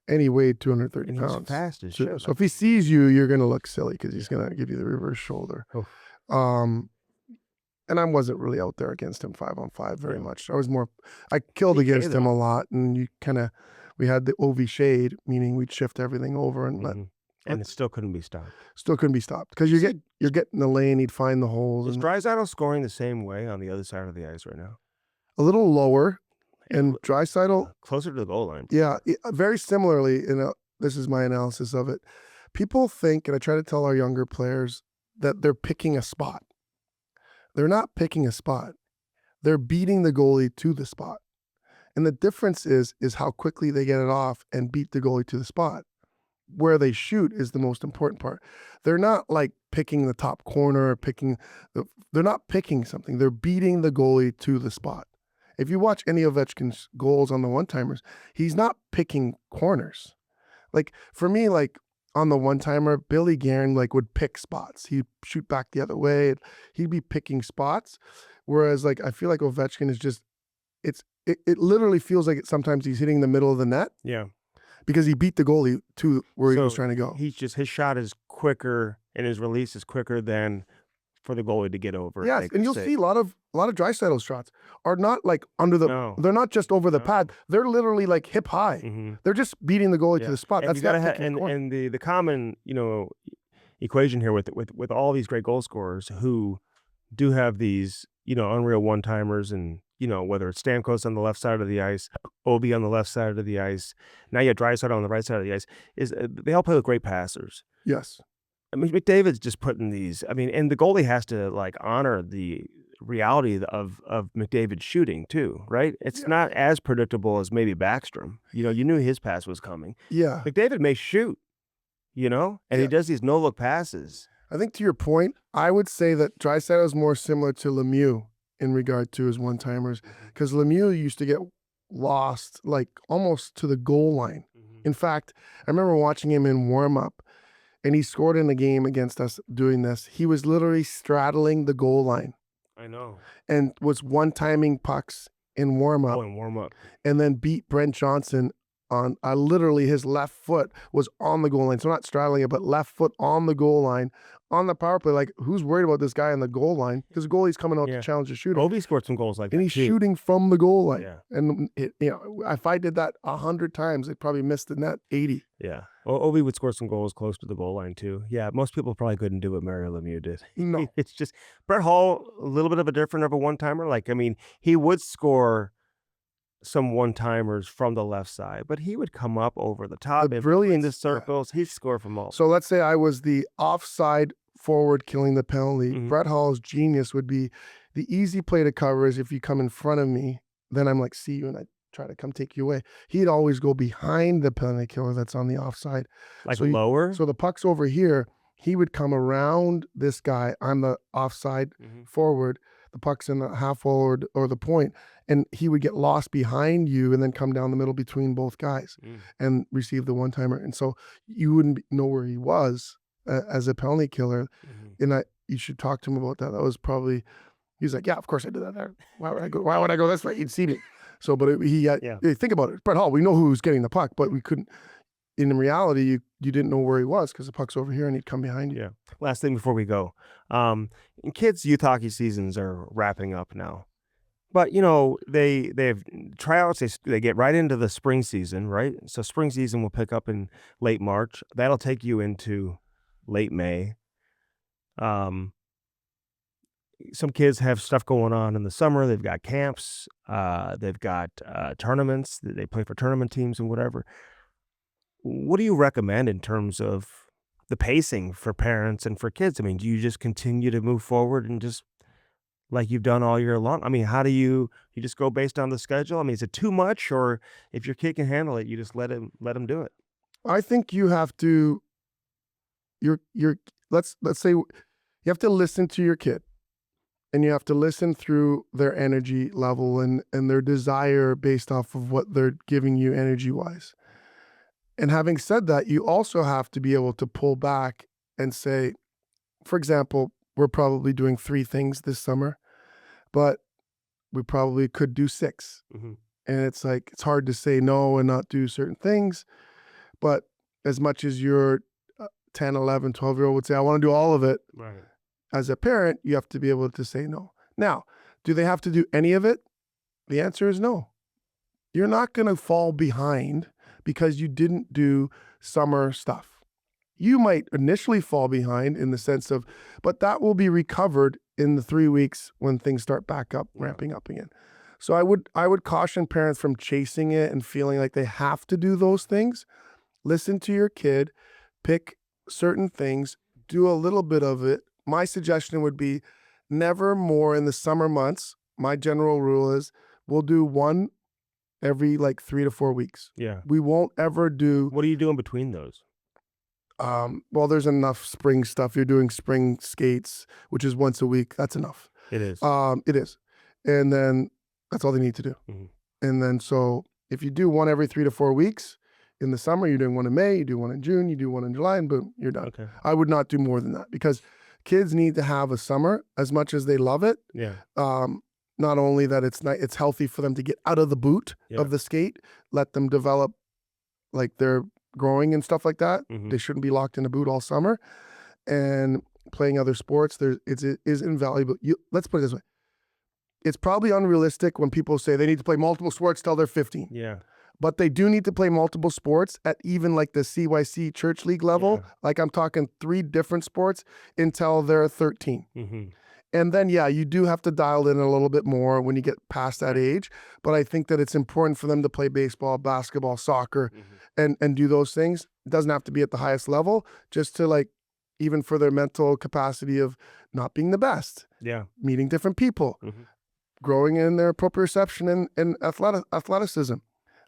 he weighed 230 and pounds. He's fast as shit. So if he sees you, you're going to look silly because he's going to give you the reverse shoulder. Oh. And I wasn't really out there against him 5-on-5 very much. I killed against him a lot, and we had the OV shade, meaning we'd shift everything over and and it still couldn't be stopped. Still couldn't be stopped because you're getting the lane. He'd find the holes. Is Draisaitl scoring the same way on the other side of the ice right now? A little lower, and Draisaitl closer to the goal line. Yeah, very similarly. This is my analysis of it. People think, and I try to tell our younger players that they're picking a spot. They're not picking a spot. They're beating the goalie to the spot. And the difference is how quickly they get it off and beat the goalie to the spot. Where they shoot is the most important part. They're not like picking the top corner or they're not picking something. They're beating the goalie to the spot. If you watch any of Ovechkin's goals on the one-timers, he's not picking corners. Like for me, like on the one-timer, Billy Guerin would pick spots. He'd shoot back the other way. He'd be picking spots. Whereas I feel like Ovechkin is just, it literally feels like sometimes he's hitting the middle of the net. Yeah. Because he beat the goalie to where he was trying to go. His shot is quicker and his release is quicker than for the goalie to get over. Yes, and you'll see a lot of Draisaitl shots are not like under the. No. They're not just over the pad. They're literally like hip high. Mm-hmm. They're just beating the goalie to the spot. And That's not and the common equation here with all these great goal scorers who do have these unreal one timers and. Whether it's Stamkos on the left side of the ice, Obi on the left side of the ice, now you have Draisaitl on the right side of the ice, they all play with great passers. Yes. I mean, McDavid's just putting these, and the goalie has to honor the reality of McDavid's shooting too, right? It's not as predictable as maybe Backstrom. You knew his pass was coming. Yeah. McDavid may shoot, and he does these no-look passes. I think to your point, I would say that Draisaitl is more similar to Lemieux in regard to his one-timers, because Lemieux used to get lost like almost to the goal line. In fact, I remember watching him in warm-up, and he scored in the game against us doing this. He was literally straddling the goal line I know. and was one-timing pucks in warm-up, Oh, and warm up. and then beat Brent Johnson on literally his left foot was on the goal line. So not straddling it, but left foot on the goal line on the power play. Like, who's worried about this guy on the goal line? Because the goalie's coming out Yeah. to challenge the shooter. Ovi scored some goals like And that he's too. shooting from the goal line. Yeah. And if I did that 100 times, it probably missed the net 80. Yeah. Ovi would score some goals close to the goal line too. Yeah. Most people probably couldn't do what Mario Lemieux did. No. It's just Brett Hull, a little bit of a different of a one-timer. Like, I mean, he would score some one-timers from the left side, but he would come up over the top and in the circles. He'd score from all. So let's say I was the offside forward killing the penalty. Brett Hull's genius would be the easy play to cover is if you come in front of me, then I'm like, see you, and I try to come take you away. He'd always go behind the penalty killer that's on the offside. Like so lower? So the puck's over here. He would come around this guy. I'm the offside forward. The puck's in the half forward or the point, and he would get lost behind you and then come down the middle between both guys and receive the one-timer. And so you wouldn't know where he was as a penalty killer. And you should talk to him about that. That was probably, he's like, yeah, of course I did that there. Why would I go this way? He'd see me. So, but think about it. Brett Hull, we know who's getting the puck, but we couldn't. In reality, you didn't know where he was because the puck's over here and he'd come behind you. Yeah. Last thing before we go. Kids' youth hockey seasons are wrapping up now. But, they have tryouts. They get right into the spring season, right? So spring season will pick up in late March. That'll take you into late May. Some kids have stuff going on in the summer. They've got camps. They've got tournaments. They play for tournament teams and whatever. What do you recommend in terms of the pacing for parents and for kids? I mean, do you just continue to move forward and just like you've done all year long? I mean, how do you just go based on the schedule? I mean, is it too much, or if your kid can handle it, you just let him do it? I think you have to. Let's say you have to listen to your kid, and you have to listen through their energy level and their desire based off of what they're giving you energy wise. And having said that, you also have to be able to pull back and say, for example, we're probably doing 3 things this summer, but we probably could do 6. And it's like, it's hard to say no and not do certain things. But as much as your 10, 11, 12-year-old would say, I want to do all of it. Right. As a parent, you have to be able to say no. Now, do they have to do any of it? The answer is no. You're not going to fall behind because you didn't do summer stuff. You might initially fall behind in the sense of, but that will be recovered in the 3 weeks when things start back up, ramping up again. So I would caution parents from chasing it and feeling like they have to do those things. Listen to your kid, pick certain things, do a little bit of it. My suggestion would be never more in the summer months. My general rule is we'll do one every like 3 to 4 weeks. Yeah. We won't ever do. What are you doing between those? Well, there's enough spring stuff. You're doing spring skates, which is once a week. That's enough. It is. It is. And then that's all they need to do. And then so if you do one every 3 to 4 weeks in the summer, you're doing one in May, you do one in June, you do one in July, and boom, you're done. Okay. I would not do more than that because kids need to have a summer as much as they love it. Yeah. Not only that it's healthy for them to get out of the boot of the skate, let them develop like they're growing and stuff like that. They shouldn't be locked in a boot all summer. And playing other sports, it is invaluable. Let's put it this way. It's probably unrealistic when people say they need to play multiple sports till they're 15. Yeah. But they do need to play multiple sports at even like the CYC church league level. Yeah. Like I'm talking 3 different sports until they're 13. And then, you do have to dial in a little bit more when you get past that age. But I think that it's important for them to play baseball, basketball, soccer, and do those things. It doesn't have to be at the highest level, just to like, even for their mental capacity of not being the best. Yeah. Meeting different people, growing in their proprioception and athleticism.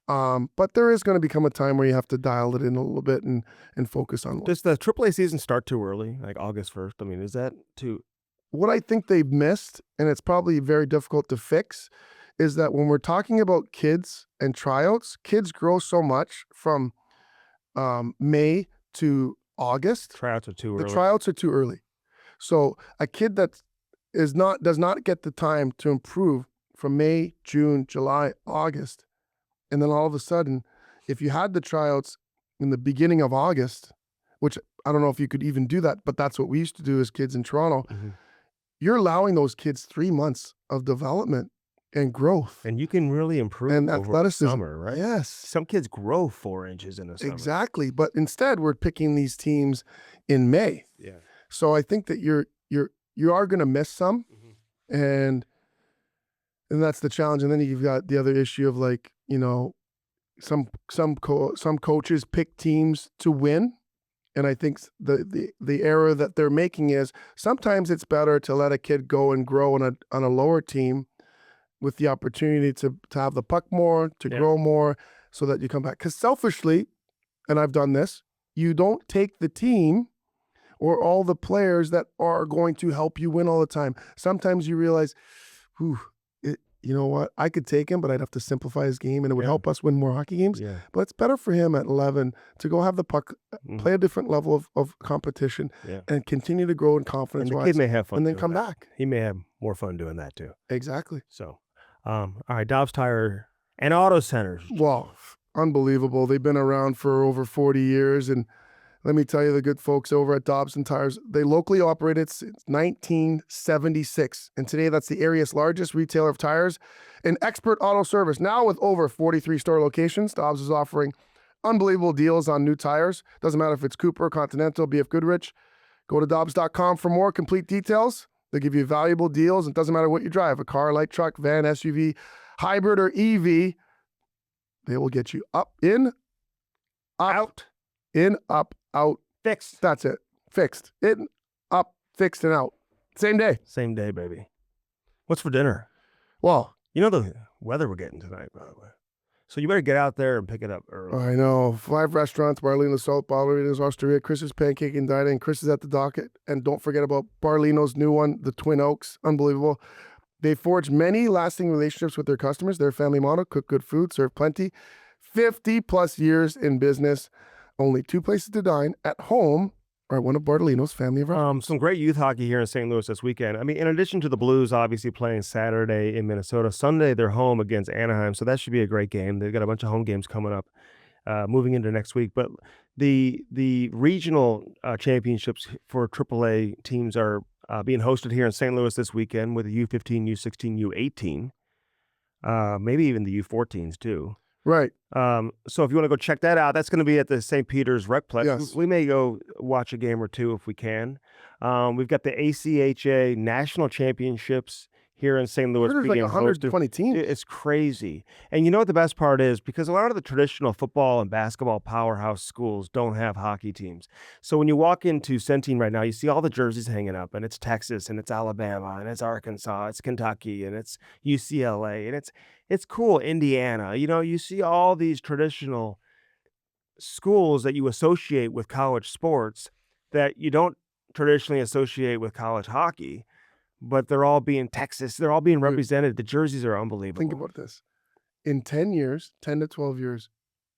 But there is going to become a time where you have to dial it in a little bit and focus on one. Does the AAA season start too early, like August 1st? I mean, is that too what I think they've missed, and it's probably very difficult to fix, is that when we're talking about kids and tryouts, kids grow so much from May to August. Tryouts are too The early. tryouts are too early. So a kid that does not get the time to improve from May, June, July, August, and then all of a sudden, if you had the tryouts in the beginning of August, which I don't know if you could even do that, but that's what we used to do as kids in Toronto, you're allowing those kids 3 months of development and growth. And you can really improve And over athleticism. summer, right? Yes. Some kids grow 4 inches in a summer. Exactly. But instead, we're picking these teams in May. Yeah. So I think that you are going to miss some, and that's the challenge. And then you've got the other issue of, like, you know, some coaches pick teams to win, and I think the error that they're making is sometimes it's better to let a kid go and grow on a lower team with the opportunity to have the puck more, to grow more, so that you come back. Because selfishly, and I've done this, you don't take the team or all the players that are going to help you win all the time. Sometimes you realize, you know what, I could take him, but I'd have to simplify his game, and it would help us win more hockey games. Yeah. But it's better for him at 11 to go have the puck, play a different level of competition, and continue to grow in confidence. And the kid may have fun and then doing come that. back. He may have more fun doing that too. Exactly. So, all right, Dobbs Tire and Auto Centers. Well, unbelievable. They've been around for over 40 years, and let me tell you, the good folks over at Dobbs and Tires, they locally operated since 1976. And today, that's the area's largest retailer of tires and expert auto service. Now with over 43 store locations, Dobbs is offering unbelievable deals on new tires. Doesn't matter if it's Cooper, Continental, BF Goodrich. Go to Dobbs.com for more complete details. They'll give you valuable deals. It doesn't matter what you drive, a car, light truck, van, SUV, hybrid, or EV. They will get you up, in, up, in, up, out. Fixed. That's it. Fixed. In, up, fixed, and out. Same day. Same day, baby. What's for dinner? Well, you know the weather we're getting tonight, by the way. So you better get out there and pick it up early. I know. 5 restaurants, Barlino's Salt, Ballerina's Osteria, Chris's Pancake and Dining, Chris is at the docket. And don't forget about Barlino's new one, the Twin Oaks. Unbelievable. They forge many lasting relationships with their customers. Their family motto, cook good food, serve plenty. 50 plus years in business. Only 2 places to dine, at home or at one of Bartolino's family of restaurants. Some great youth hockey here in St. Louis this weekend. I mean, in addition to the Blues obviously playing Saturday in Minnesota, Sunday they're home against Anaheim, so that should be a great game. They've got a bunch of home games coming up moving into next week. But the regional championships for AAA teams are being hosted here in St. Louis this weekend with the U15, U16, U18, maybe even the U14s too. Right. So if you want to go check that out, that's going to be at the St. Peter's Recplex. Yes. We may go watch a game or two if we can. We've got the ACHA National Championships here in St. Louis. There's like 120 teams. It's crazy. And you know what the best part is? Because a lot of the traditional football and basketball powerhouse schools don't have hockey teams. So when you walk into Centene right now, you see all the jerseys hanging up, and it's Texas, and it's Alabama, and it's Arkansas, it's Kentucky, and it's UCLA, and it's cool, Indiana. You know, you see all these traditional schools that you associate with college sports that you don't traditionally associate with college hockey. But they're all being Texas. They're all being represented. The jerseys are unbelievable. Think about this. In 10 years, 10 to 12 years,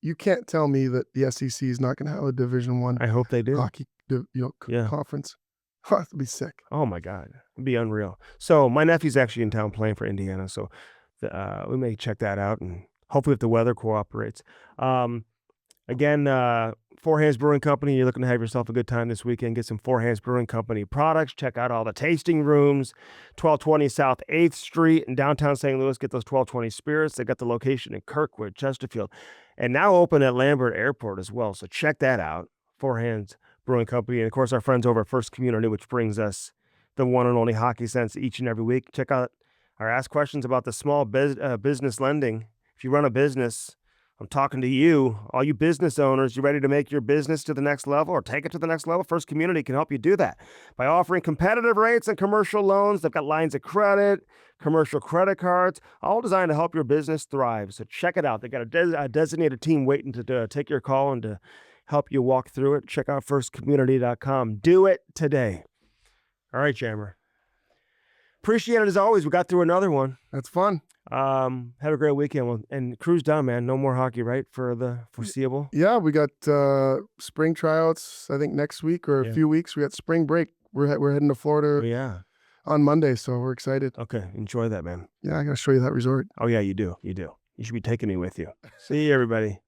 you can't tell me that the SEC is not going to have a Division I I hope they do. hockey conference. That'd be sick. Oh, my God. It'd be unreal. So my nephew's actually in town playing for Indiana, so we may check that out, and hopefully if the weather cooperates. Again, Four Hands Brewing Company, you're looking to have yourself a good time this weekend, get some Four Hands Brewing Company products. Check out all the tasting rooms, 1220 South 8th Street in downtown St. Louis. Get those 1220 spirits. They got the location in Kirkwood, Chesterfield, and now open at Lambert Airport as well. So check that out, Four Hands Brewing Company. And, of course, our friends over at First Community, which brings us the one and only hockey sense each and every week. Check out or ask questions about the small business lending. If you run a business, I'm talking to you, all you business owners. You ready to make your business to the next level or take it to the next level? First Community can help you do that by offering competitive rates and commercial loans. They've got lines of credit, commercial credit cards, all designed to help your business thrive. So check it out. They got a designated team waiting to take your call and to help you walk through it. Check out firstcommunity.com. Do it today. All right, Jammer. Appreciate it as always. We got through another one. That's fun. Have a great weekend. And cruise down, man. No more hockey, right? For the foreseeable. Yeah, we got spring tryouts, I think next week or a few weeks. We got spring break. We're heading to Florida Oh, yeah. on Monday, so we're excited. Okay. Enjoy that, man. Yeah, I got to show you that resort. Oh, yeah, you do. You do. You should be taking me with you. See you, everybody.